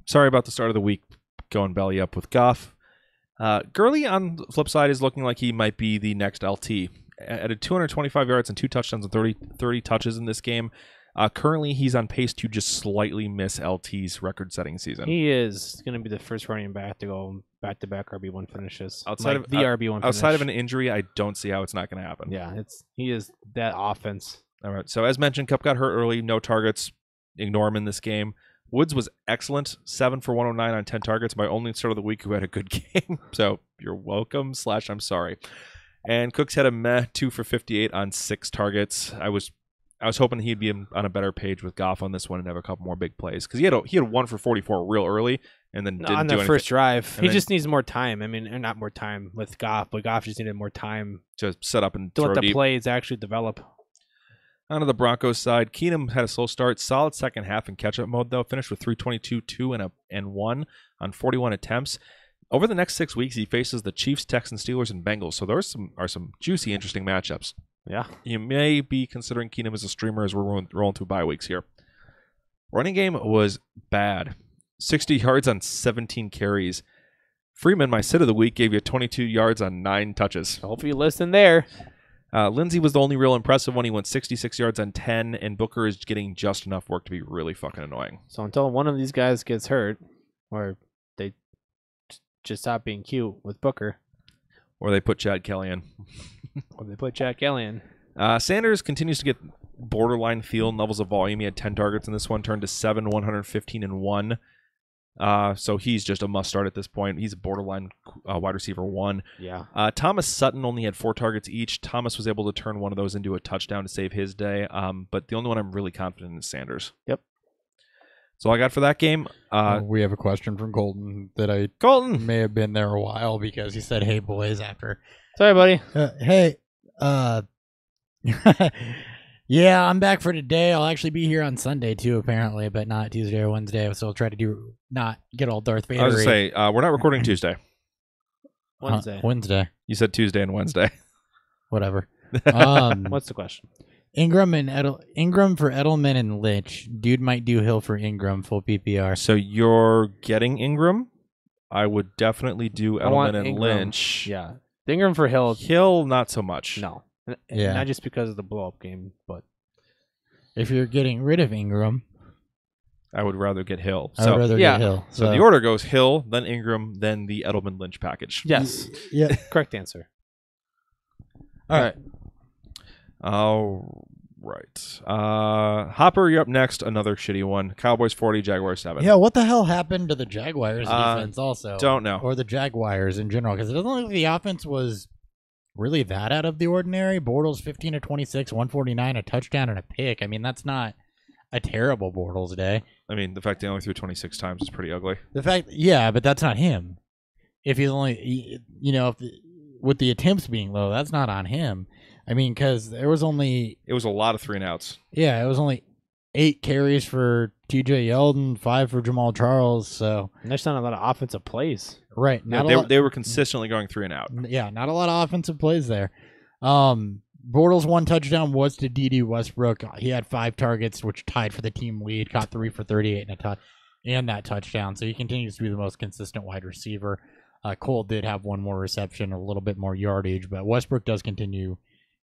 sorry about the start of the week going belly up with Goff. Gurley on the flip side is looking like he might be the next LT. Added 225 yards and 2 touchdowns and 30 touches in this game. Currently, he's on pace to just slightly miss LT's record-setting season. He is going to be the first running back to go back-to-back RB1 finishes. Outside of RB1 outside of an injury, I don't see how it's not going to happen. Yeah, he is that offense. All right. So as mentioned, Kupp got hurt early, no targets. Ignore him in this game. Woods was excellent, 7 for 109 on 10 targets. My only start of the week who had a good game. So you're welcome. / I'm sorry. And Cooks had a 2 for 58 on 6 targets. I was hoping he'd be on a better page with Goff on this one and have a couple more big plays because he had 1 for 44 real early and then didn't on do the anything. First drive. He just needs more time. I mean, not more time with Goff, but Goff just needed more time to set up and to throw let the deep. plays actually develop. On to the Broncos side, Keenum had a slow start, solid second half in catch-up mode though. Finished with 322, 2 and 1 on 41 attempts. Over the next 6 weeks, he faces the Chiefs, Texans, Steelers, and Bengals. So there are some juicy, interesting matchups. Yeah. You may be considering Keenum as a streamer as we're rolling through bye weeks here. Running game was bad. 60 yards on 17 carries. Freeman, my sit of the week, gave you 22 yards on 9 touches. Hopefully you listen there. Lindsey was the only real impressive one. He went 66 yards on 10, and Booker is getting just enough work to be really fucking annoying. So until one of these guys gets hurt, or they just stop being cute with Booker. Or they put Chad Kelly in. Sanders continues to get borderline field levels of volume. He had 10 targets in this one, turned to 7, 115, and 1. So he's just a must-start at this point. He's a borderline wide receiver 1. Yeah. Thomas Sutton only had 4 targets each. Thomas was able to turn one of those into a touchdown to save his day. But the only one I'm really confident in is Sanders. Yep. That's all I got for that game. We have a question from Colton that Colton may have been there a while because he said, "Hey boys," after. Sorry, buddy. Hey. Yeah, I'm back for today. I'll actually be here on Sunday too, apparently, but not Tuesday or Wednesday. So I'll try to not get all Darth Vader. I was going to say, we're not recording Tuesday. Wednesday. You said Tuesday and Wednesday. Whatever. What's the question? Ingram for Edelman and Lynch. Dude might do Hill for Ingram, full PPR. So you're getting Ingram? I would definitely do Edelman and Ingram. Lynch. Yeah. Ingram for Hill. Hill, not so much. No. Yeah. Not just because of the blow-up game, but if you're getting rid of Ingram, I would rather get Hill. I would rather get Hill. So the order goes Hill, then Ingram, then the Edelman Lynch package. yes. Yeah. Correct answer. All right. All right. Hopper, you're up next. Another shitty one. Cowboys 40, Jaguars 7. Yeah, what the hell happened to the Jaguars defense also? Don't know. Or the Jaguars in general, because it doesn't look like the offense was really that out of the ordinary. Bortles 15 of 26, 149, a touchdown and a pick. I mean, that's not a terrible Bortles day. I mean, the fact they only threw 26 times is pretty ugly. The fact, yeah, but that's not him. If he's only, with the attempts being low, that's not on him. I mean, because it was a lot of 3 and outs. Yeah, it was only 8 carries for TJ Yeldon, 5 for Jamal Charles. So And there's not a lot of offensive plays. right, They were consistently going 3 and out. Yeah, not a lot of offensive plays there. Bortles' 1 touchdown was to D.D. Westbrook. He had 5 targets, which tied for the team lead. Caught 3 for 38 and that touchdown. So he continues to be the most consistent wide receiver. Cole did have 1 more reception, a little bit more yardage, but Westbrook does continue,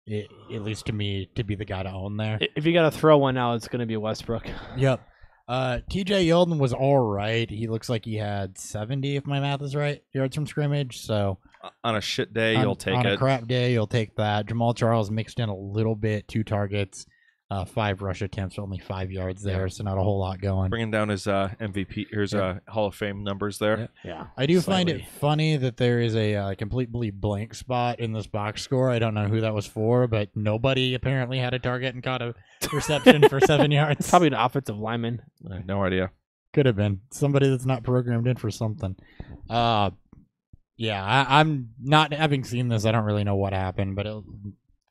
at least to me, to be the guy to own there. If you got to throw one out, it's going to be Westbrook. Yep. TJ Yeldon was all right. He looks like he had 70, if my math is right, yards from scrimmage. So On a shit day, you'll take on it. a crap day, you'll take that. Jamal Charles mixed in a little bit, 2 targets, 5 rush attempts, only 5 yards there, so not a whole lot going. Bringing down his MVP, his Hall of Fame numbers there. Yeah. I do find it funny that there is a completely blank spot in this box score. I don't know who that was for, but nobody apparently had a target and caught a reception for 7 yards. Probably an offensive lineman. I have no idea. Could have been somebody that's not programmed in for something. Yeah, I'm not having seen this. I don't really know what happened, but it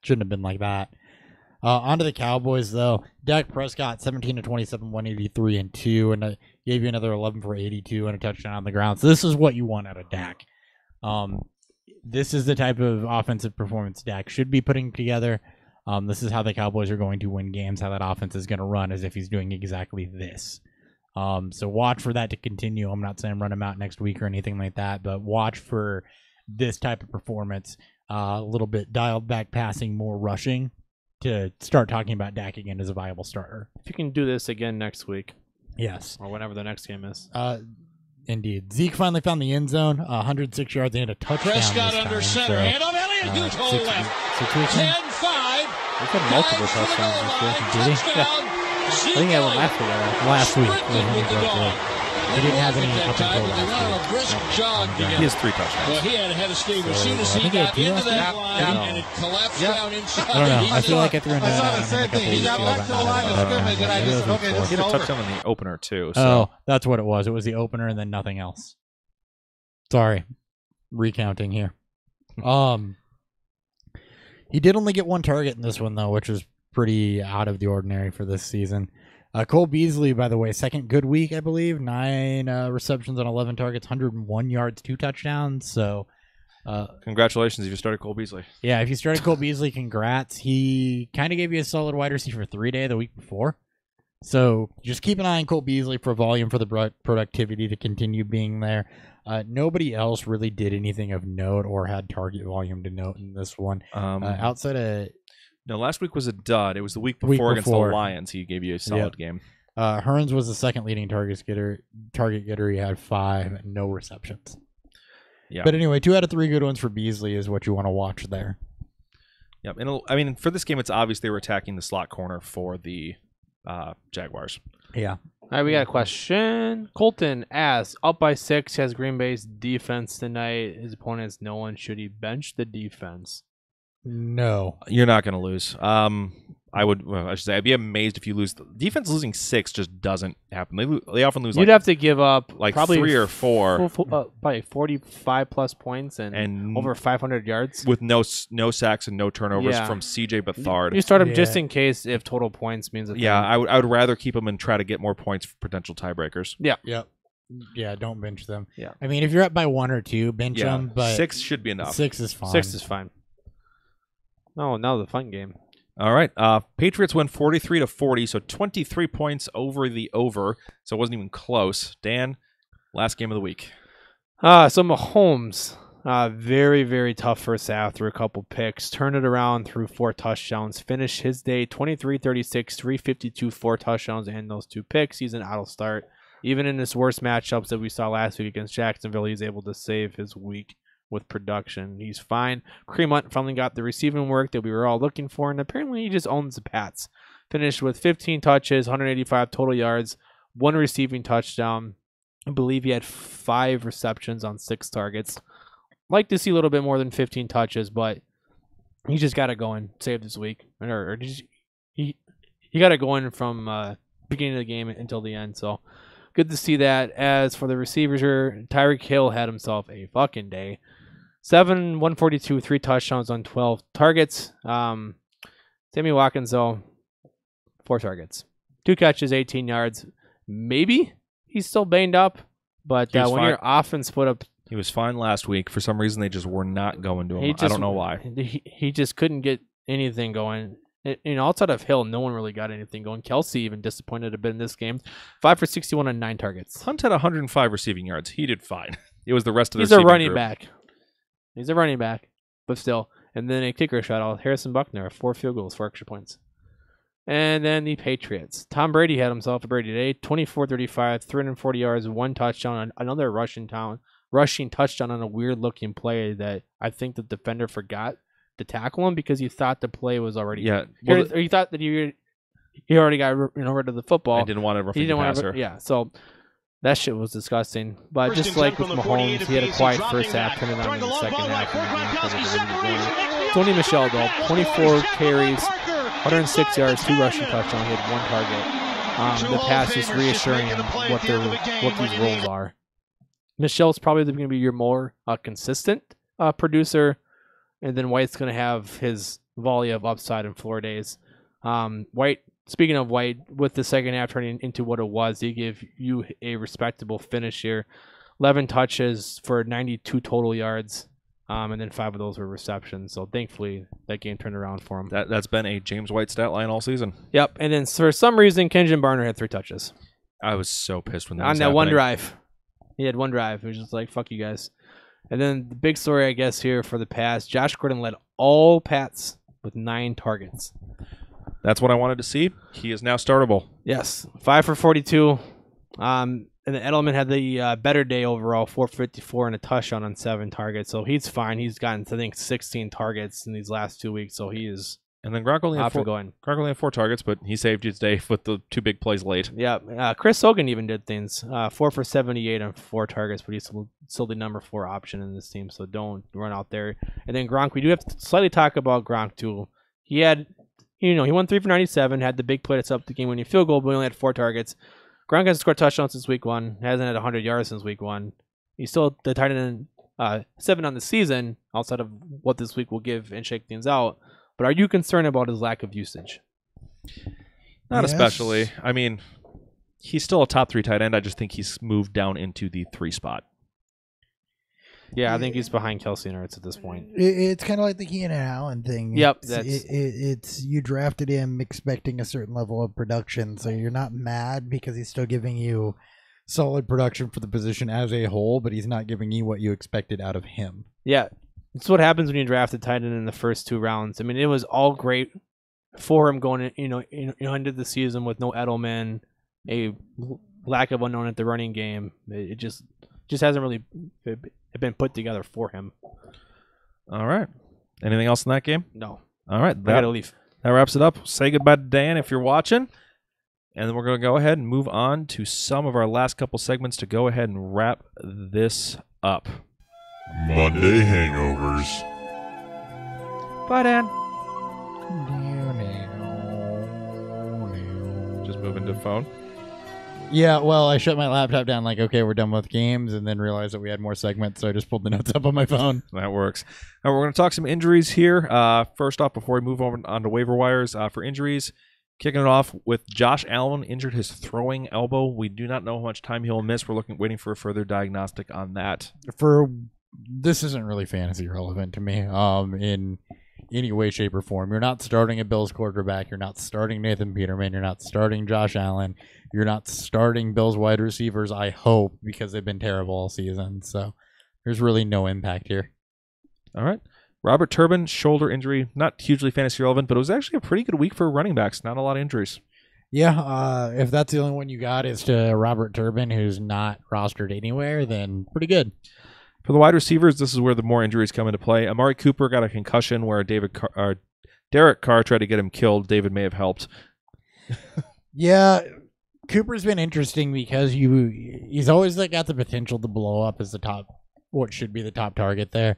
shouldn't have been like that. On to the Cowboys, though. Dak Prescott, 17 to 27, 183 and 2, and gave you another 11 for 82 and a touchdown on the ground. So this is what you want out of Dak. This is the type of offensive performance Dak should be putting together. This is how the Cowboys are going to win games, how that offense is going to run, as if he's doing exactly this. So watch for that to continue. I'm not saying run him out next week or anything like that, but watch for this type of performance. A little bit dialed back passing, more rushing, to start talking about Dak again as a viable starter. If you can do this again next week. Yes. Or whenever the next game is. Indeed. Zeke finally found the end zone, 106 yards and a touchdown. Prescott under center. Hand on Elliott, huge hole left. 10-5. He's had multiple touchdowns this year. Did he? Yeah. I think he had one last week. He didn't have any up until last week. He has 3 touchdowns. Well, he had ahead of steam as soon as he got into that line and it collapsed down inside. I don't know. I feel like I threw another I saw the same thing. He got back to the line of scrimmage, and I just, okay, this He is had a over. touchdown in the opener, too. So. Oh, that's what it was. It was the opener and then nothing else. Sorry. Recounting here. He did only get 1 target in this one, though, which was pretty out of the ordinary for this season. Cole Beasley, by the way, second good week, I believe. 9 receptions on 11 targets, 101 yards, 2 touchdowns. So, Congratulations if you started Cole Beasley. yeah, if you started Cole Beasley, congrats. He kind of gave you a solid wide receiver 3-day the week before. So just keep an eye on Cole Beasley for volume, for the productivity to continue being there. Nobody else really did anything of note or had target volume to note in this one. Outside of... No, last week was a dud. It was the week before against the Lions. He gave you a solid game. Hearns was the second leading target getter. He had 5 and no receptions. Yeah. But anyway, 2 out of 3 good ones for Beasley is what you want to watch there. Yep. And I mean, for this game, it's obvious they were attacking the slot corner for the Jaguars. Yeah. All right, we got a question. Colton asks, up by 6, has Green Bay's defense tonight. His opponent is no one. Should he bench the defense? No. You're not going to lose. I should say, I'd be amazed if you lose. Defense losing 6 just doesn't happen. They often lose. You'd have to give up like probably 3 or 4, probably 45 plus points and over 500 yards with no sacks and no turnovers from CJ Beathard. You start him just in case if total points means that. Yeah, I would rather keep him and try to get more points for potential tiebreakers. Yeah. Yep. Yeah, don't bench them. Yeah. I mean, if you're up by 1 or 2, bench them. But 6 should be enough. 6 is fine. 6 is fine. No, now the fun game. All right. Patriots win 43-40, so 23 points over the over. So it wasn't even close. Dan, last game of the week. So Mahomes, very, very tough first half through a couple picks. Turned it around through 4 touchdowns. Finished his day 23-36, 352, 4 touchdowns, and those 2 picks. He's an auto start. Even in his worst matchups that we saw last week against Jacksonville, he's able to save his week with production. He's fine. Kareem Hunt finally got the receiving work that we were all looking for, and apparently he just owns the Pats. Finished with 15 touches, 185 total yards, 1 receiving touchdown. I believe he had 5 receptions on 6 targets. Like to see a little bit more than 15 touches, but he just got it going. Save this week, he got it going from beginning of the game until the end. So good to see that. As for the receivers, Tyreek Hill had himself a fucking day. 142, 3 touchdowns on 12 targets. Sammy Watkins though, 4 targets, 2 catches, 18 yards. Maybe he's still banged up, but when your offense put up. He was fine last week. For some reason, they just were not going to him. I don't know why. He just couldn't get anything going. Outside of Hill, no one really got anything going. Kelsey even disappointed a bit in this game. 5 for 61 on 9 targets. Hunt had 105 receiving yards. He did fine. It was the rest of the He's a running group. back. He's a running back, but still. And then a kicker shot out. Harrison Buckner, 4 field goals, 4 extra points. And then the Patriots. Tom Brady had himself a Brady day. 24-35, 340 yards, 1 touchdown, another rushing touchdown on a weird-looking play that I think the defender forgot to tackle him because he thought the play was already or he thought that he already got rid of the football. I didn't want to roughing the passer. Yeah, so that shit was disgusting. But just like with Mahomes, he had a quiet first half, turned it on in the second half. Tony Michel, though, 24 carries, 106 yards, 2 rushing touchdowns. He had 1 target. The pass is reassuring him what these roles are. Michel's probably going to be your more consistent producer, and then White's going to have his volley of upside in floor days. White, speaking of White, with the second half turning into what it was, he gave you a respectable finish here. 11 touches for 92 total yards, and then 5 of those were receptions. So thankfully, that game turned around for him. That's been a James White stat line all season. Yep, and then for some reason, Kenjon Barner had 3 touches. I was so pissed when that was on that happening. One drive. He had 1 drive. It was just like, fuck you guys. And then the big story, I guess, here for the Pats, Josh Gordon led all Pats with 9 targets. That's what I wanted to see. He is now startable. Yes, 5 for 42. And then Edelman had the better day overall, 454 and a touchdown on 7 targets. So he's fine. He's gotten, I think, 16 targets in these last 2 weeks. So he is. And then Gronk only had 4 targets, but he saved his day with the 2 big plays late. Yeah, Chris Hogan even did things. 4 for 78 on 4 targets, but he's still the number 4 option in this team, so don't run out there. And then Gronk, we do have to slightly talk about Gronk too. He had, he won 3 for 97, had the big play that's up the game-winning field goal, but he only had 4 targets. Gronk hasn't scored touchdowns since week 1. Hasn't had 100 yards since week 1. He's still the tight end 7 on the season, outside of what this week will give and shake things out. But are you concerned about his lack of usage? Not especially. I mean, he's still a top 3 tight end. I just think he's moved down into the 3 spot. Yeah, I think he's behind Kelsey and Ertz at this point. It's kind of like the Keenan Allen thing. Yep. It's you drafted him expecting a certain level of production, so you're not mad because he's still giving you solid production for the position as a whole, but he's not giving you what you expected out of him. Yeah. It's what happens when you draft a tight end in the first 2 rounds. I mean, it was all great for him going, into the season with no Edelman, a lack of unknown at the running game. It just hasn't really been put together for him. All right. Anything else in that game? No. All right. I gotta leave. That wraps it up. Say goodbye to Dan if you're watching. And then we're going to go ahead and move on to some of our last couple segments to go ahead and wrap this up. Monday hangovers. Bye, Dan. Just moving to phone. Yeah, well, I shut my laptop down like, okay, we're done with games, and then realized that we had more segments, so I just pulled the notes up on my phone. That works. Now we're going to talk some injuries here. First off, before we move on to waiver wires, for injuries, kicking it off with Josh Allen injured his throwing elbow. We do not know how much time he'll miss. We're waiting for a further diagnostic on that. This isn't really fantasy relevant to me in any way, shape, or form. You're not starting a Bills quarterback. You're not starting Nathan Peterman. You're not starting Josh Allen. You're not starting Bills wide receivers, I hope, because they've been terrible all season. So there's really no impact here. All right. Robert Turbin, shoulder injury. Not hugely fantasy relevant, but it was actually a pretty good week for running backs. Not a lot of injuries. Yeah, if that's the only one you got is to Robert Turbin, who's not rostered anywhere, then pretty good. For the wide receivers, this is where the more injuries come into play. Amari Cooper got a concussion where Derek Carr tried to get him killed. David may have helped. Yeah, Cooper's been interesting because he's always got the potential to blow up as what should be the top target there.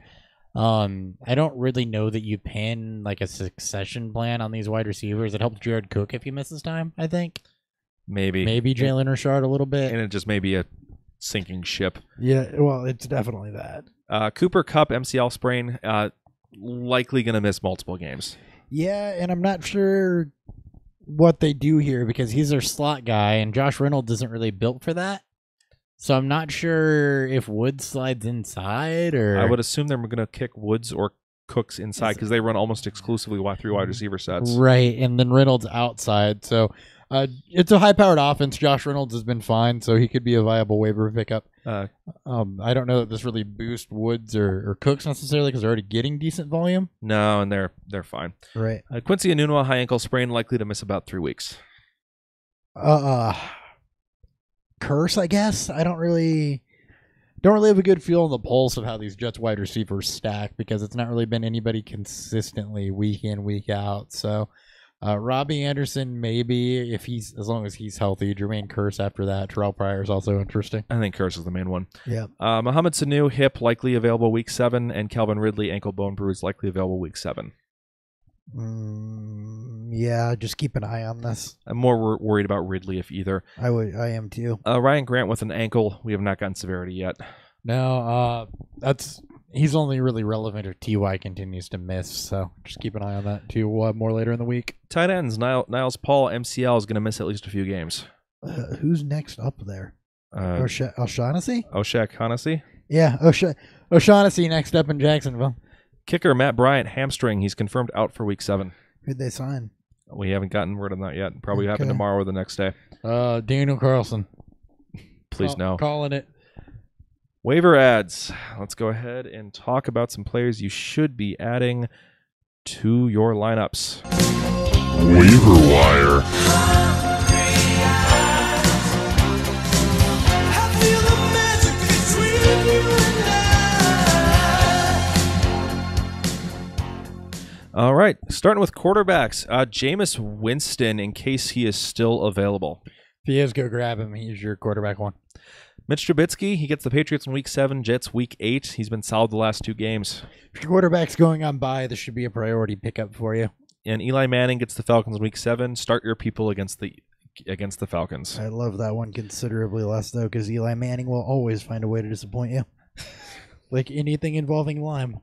I don't really know that you pin a succession plan on these wide receivers. It helps Jared Cook if he misses time, I think. Maybe Jalen Richard a little bit. And it just may be a sinking ship. Yeah, well, it's definitely that. Cooper Kupp, MCL sprain, likely going to miss multiple games. Yeah, and I'm not sure what they do here because He's their slot guy, and Josh Reynolds isn't really built for that. So I'm not sure if Woods slides inside or... I would assume they're going to kick Woods or Cooks inside because they run almost exclusively 3 wide receiver sets. Right, and then Reynolds outside. So it's a high-powered offense. Josh Reynolds has been fine, so he could be a viable waiver pickup. I don't know that this really boosts Woods or Cooks necessarily because they're already getting decent volume. No, and they're fine. Right. Quincy Enunwa, high ankle sprain, likely to miss about 3 weeks. Curse, I guess. I don't really have a good feel on the pulse of how these Jets wide receivers stack because it's not really been anybody consistently week in, week out. So Robbie Anderson, maybe as long as he's healthy. Jermaine Curse after that. Terrell Pryor is also interesting. I think Curse is the main one. Yeah. Mohamed Sanu, hip, likely available week 7, and Calvin Ridley, ankle bone bruise, likely available week 7. Yeah, just keep an eye on this. I'm more worried about Ridley, if either. I am too. Ryan Grant with an ankle. We have not gotten severity yet. No, he's only really relevant if Ty continues to miss. So just keep an eye on that too. We'll have more later in the week. Tight ends, Niles Paul, MCL, is going to miss at least a few games. Who's next up there? O'Shaughnessy? O'Shaughnessy? Yeah, O'Shaughnessy next up in Jacksonville. Kicker, Matt Bryant, hamstring. He's confirmed out for week 7. Who'd they sign? We haven't gotten word on that yet. Probably happen tomorrow or the next day. Daniel Carlson. Please no. Calling it. Waiver ads. Let's go ahead and talk about some players you should be adding to your lineups. Waiver wire. All right, starting with quarterbacks. Jameis Winston, in case he is still available. If he is, go grab him. He's your quarterback one. Mitch Trubisky, he gets the Patriots in week 7, Jets week 8. He's been solid the last 2 games. If your quarterback's going on bye, this should be a priority pickup for you. And Eli Manning gets the Falcons in week 7. Start your people against the Falcons. I love that one considerably less, though, because Eli Manning will always find a way to disappoint you. Like anything involving Lime.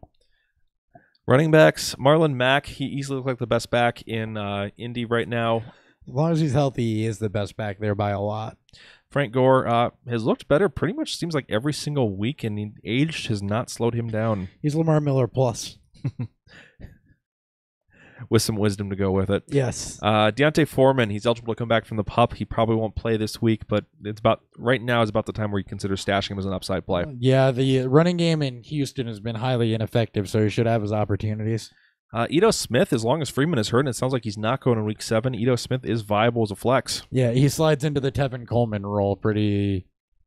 Running backs, Marlon Mack, he easily looks like the best back in Indy right now. As long as he's healthy, he is the best back there by a lot. Frank Gore has looked better pretty much seems like every single week, and age has not slowed him down. He's Lamar Miller plus. With some wisdom to go with it. Yes. Deontay Foreman, he's eligible to come back from the PUP. He probably won't play this week, but right now is about the time where you consider stashing him as an upside play. Yeah, the running game in Houston has been highly ineffective, so he should have his opportunities. Ito Smith, as long as Freeman is hurt, and it sounds like he's not going in week 7, Ito Smith is viable as a flex. Yeah, he slides into the Tevin Coleman role pretty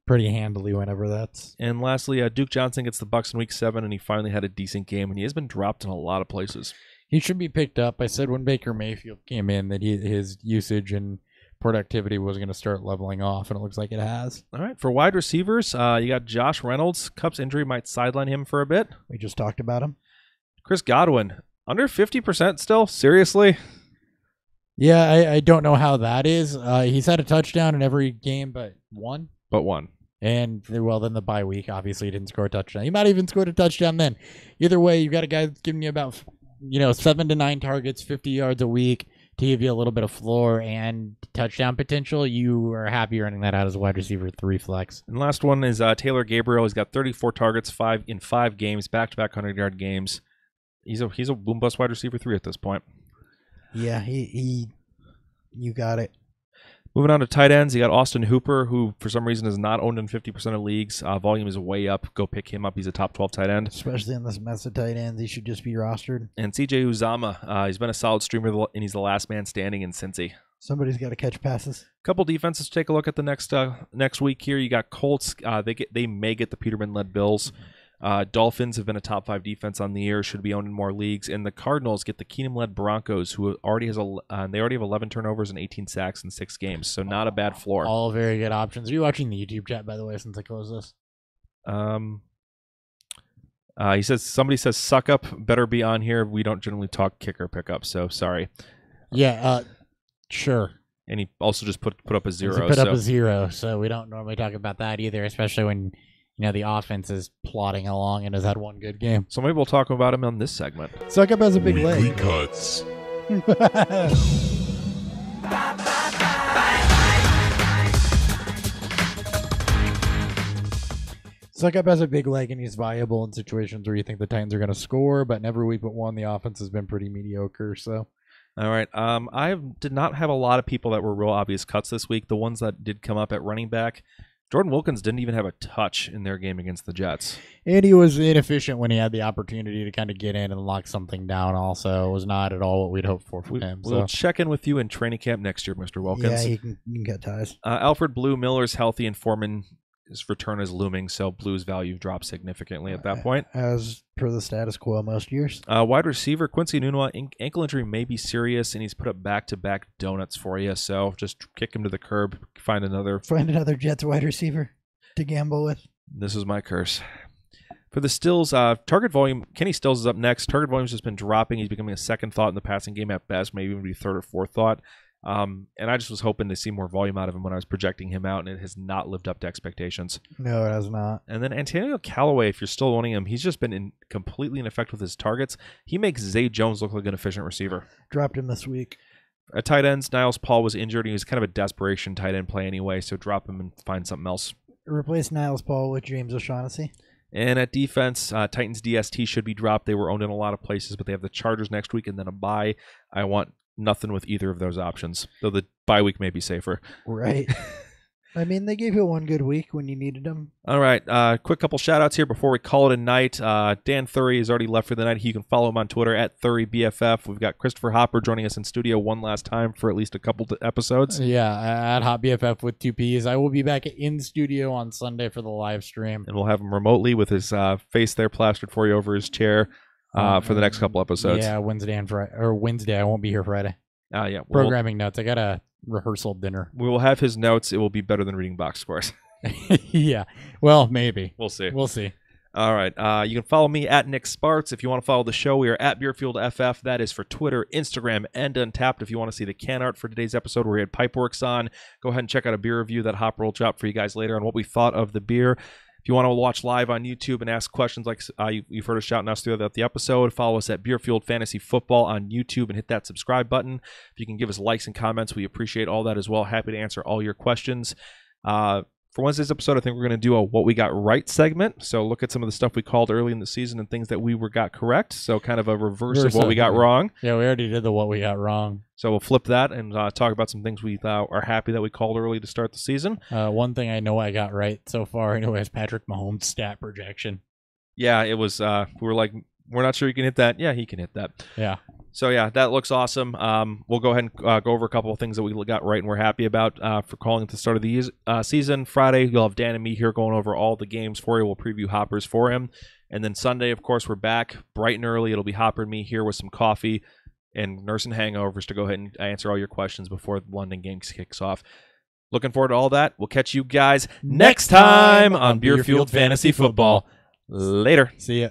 handily whenever that's. And lastly, Duke Johnson gets the Bucks in week 7, and he finally had a decent game, and he has been dropped in a lot of places. He should be picked up. I said when Baker Mayfield came in that his usage and productivity was going to start leveling off, and it looks like it has. All right, for wide receivers, you got Josh Reynolds. Cup's injury might sideline him for a bit. We just talked about him. Chris Godwin, under 50% still? Seriously? Yeah, I don't know how that is. He's had a touchdown in every game but one. But one. And, well, then the bye week, obviously, he didn't score a touchdown. He might have even scored a touchdown then. Either way, you've got a guy that's giving you about 7 to 9 targets, 50 yards a week to give you a little bit of floor and touchdown potential. You are happy running that out as a wide receiver 3 flex. And last one is Taylor Gabriel. He's got 34 targets, 5 games, back-to-back 100-yard games. He's a boom-bust wide receiver 3 at this point. Yeah, you got it. Moving on to tight ends, you got Austin Hooper, who for some reason is not owned in 50% of leagues. Volume is way up. Go pick him up. He's a top 12 tight end. Especially in this mess of tight ends, he should just be rostered. And CJ Uzama, he's been a solid streamer, and he's the last man standing in Cincy. Somebody's got to catch passes. Couple defenses to take a look at the next week here. You got Colts. They may get the Peterman-led Bills. Dolphins have been a top 5 defense on the year, should be owned in more leagues. And the Cardinals get the Keenum-led Broncos, who already have 11 turnovers and 18 sacks in 6 games, so not a bad floor. All very good options. Are you watching the YouTube chat, by the way, since I closed this? He says somebody says suck up better be on here. We don't generally talk kicker pickup, so sorry. Yeah, sure. And he also just put up a 0. He put up a 0, so we don't normally talk about that either, especially when the offense is plodding along and has had one good game. So maybe we'll talk about him on this segment. Suck up has a big Weekly leg. cuts. Suck up has a big leg and he's viable in situations where you think the Titans are going to score, but in every week but one, the offense has been pretty mediocre. So, all right. I did not have a lot of people that were real obvious cuts this week. The ones that did come up at running back, Jordan Wilkins didn't even have a touch in their game against the Jets. And he was inefficient when he had the opportunity to kind of get in and lock something down also. It was not at all what we'd hoped for from him. We'll check in with you in training camp next year, Mr. Wilkins. yeah, you can get ties. Alfred Blue Miller's healthy and Foreman's return is looming, so Blue's value dropped significantly at that point. As per the status quo most years. Wide receiver Quincy Nunua, ankle injury may be serious, and he's put up back-to-back donuts for you, so just kick him to the curb, find another Jets wide receiver to gamble with. This is my curse. For the Stills, target volume, Kenny Stills is up next. Target volume's just been dropping. He's becoming a second thought in the passing game at best, maybe even be third or fourth thought. And I just was hoping to see more volume out of him when I was projecting him out, and it has not lived up to expectations. No, it has not. And then Antonio Callaway, if you're still owning him, he's just been completely ineffective with his targets. He makes Zay Jones look like an efficient receiver. Dropped him this week. At tight ends, Niles Paul was injured. He was kind of a desperation tight end play anyway, so drop him and find something else. Replace Niles Paul with James O'Shaughnessy. And at defense, Titans DST should be dropped. They were owned in a lot of places, but they have the Chargers next week and then a bye. I want nothing with either of those options, though the bye week may be safer. Right. I mean, they gave you one good week when you needed them. All right. Quick couple shout-outs here before we call it a night. Dan Thury has already left for the night. You can follow him on Twitter at ThuryBFF. We've got Christopher Hopper joining us in studio one last time for at least a couple episodes. Yeah, at Hot BFF with 2 Ps. I will be back in studio on Sunday for the live stream. And we'll have him remotely with his face there plastered for you over his chair for the next couple episodes. Yeah, Wednesday and Friday. Or Wednesday. I won't be here Friday. Yeah. Programming notes. I got a rehearsal dinner. We will have his notes. It will be better than reading box scores. Yeah. Well, maybe. We'll see. We'll see. All right. You can follow me at Nick Sparts. If you want to follow the show, we are at BeerfieldFF. That is for Twitter, Instagram, and Untapped. If you want to see the can art for today's episode, where we had Pipeworks on, go ahead and check out a beer review that Hopper will drop for you guys later on what we thought of the beer. If you want to watch live on YouTube and ask questions like you've heard us shouting us throughout the episode, follow us at Beerfield Fantasy Football on YouTube and hit that subscribe button. If you can give us likes and comments, we appreciate all that as well. Happy to answer all your questions. For Wednesday's episode, I think we're going to do a What We Got Right segment. So look at some of the stuff we called early in the season and things that we got correct. So kind of a reverse of what we got wrong. Yeah, we already did the What We Got Wrong. So we'll flip that and talk about some things we are happy that we called early to start the season. One thing I know I got right so far anyway is Patrick Mahomes' stat projection. Yeah, it was, we were like, we're not sure he can hit that. Yeah, he can hit that. Yeah. So, yeah, that looks awesome. We'll go ahead and go over a couple of things that we got right and we're happy about for calling at the start of the season. Friday, you'll have Dan and me here going over all the games for you. We'll preview Hoppers for him. And then Sunday, of course, we're back bright and early. It'll be Hopper and me here with some coffee and nursing hangovers to go ahead and answer all your questions before the London game kicks off. Looking forward to all that. We'll catch you guys next time on Beerfield Fantasy Football. Later. See ya.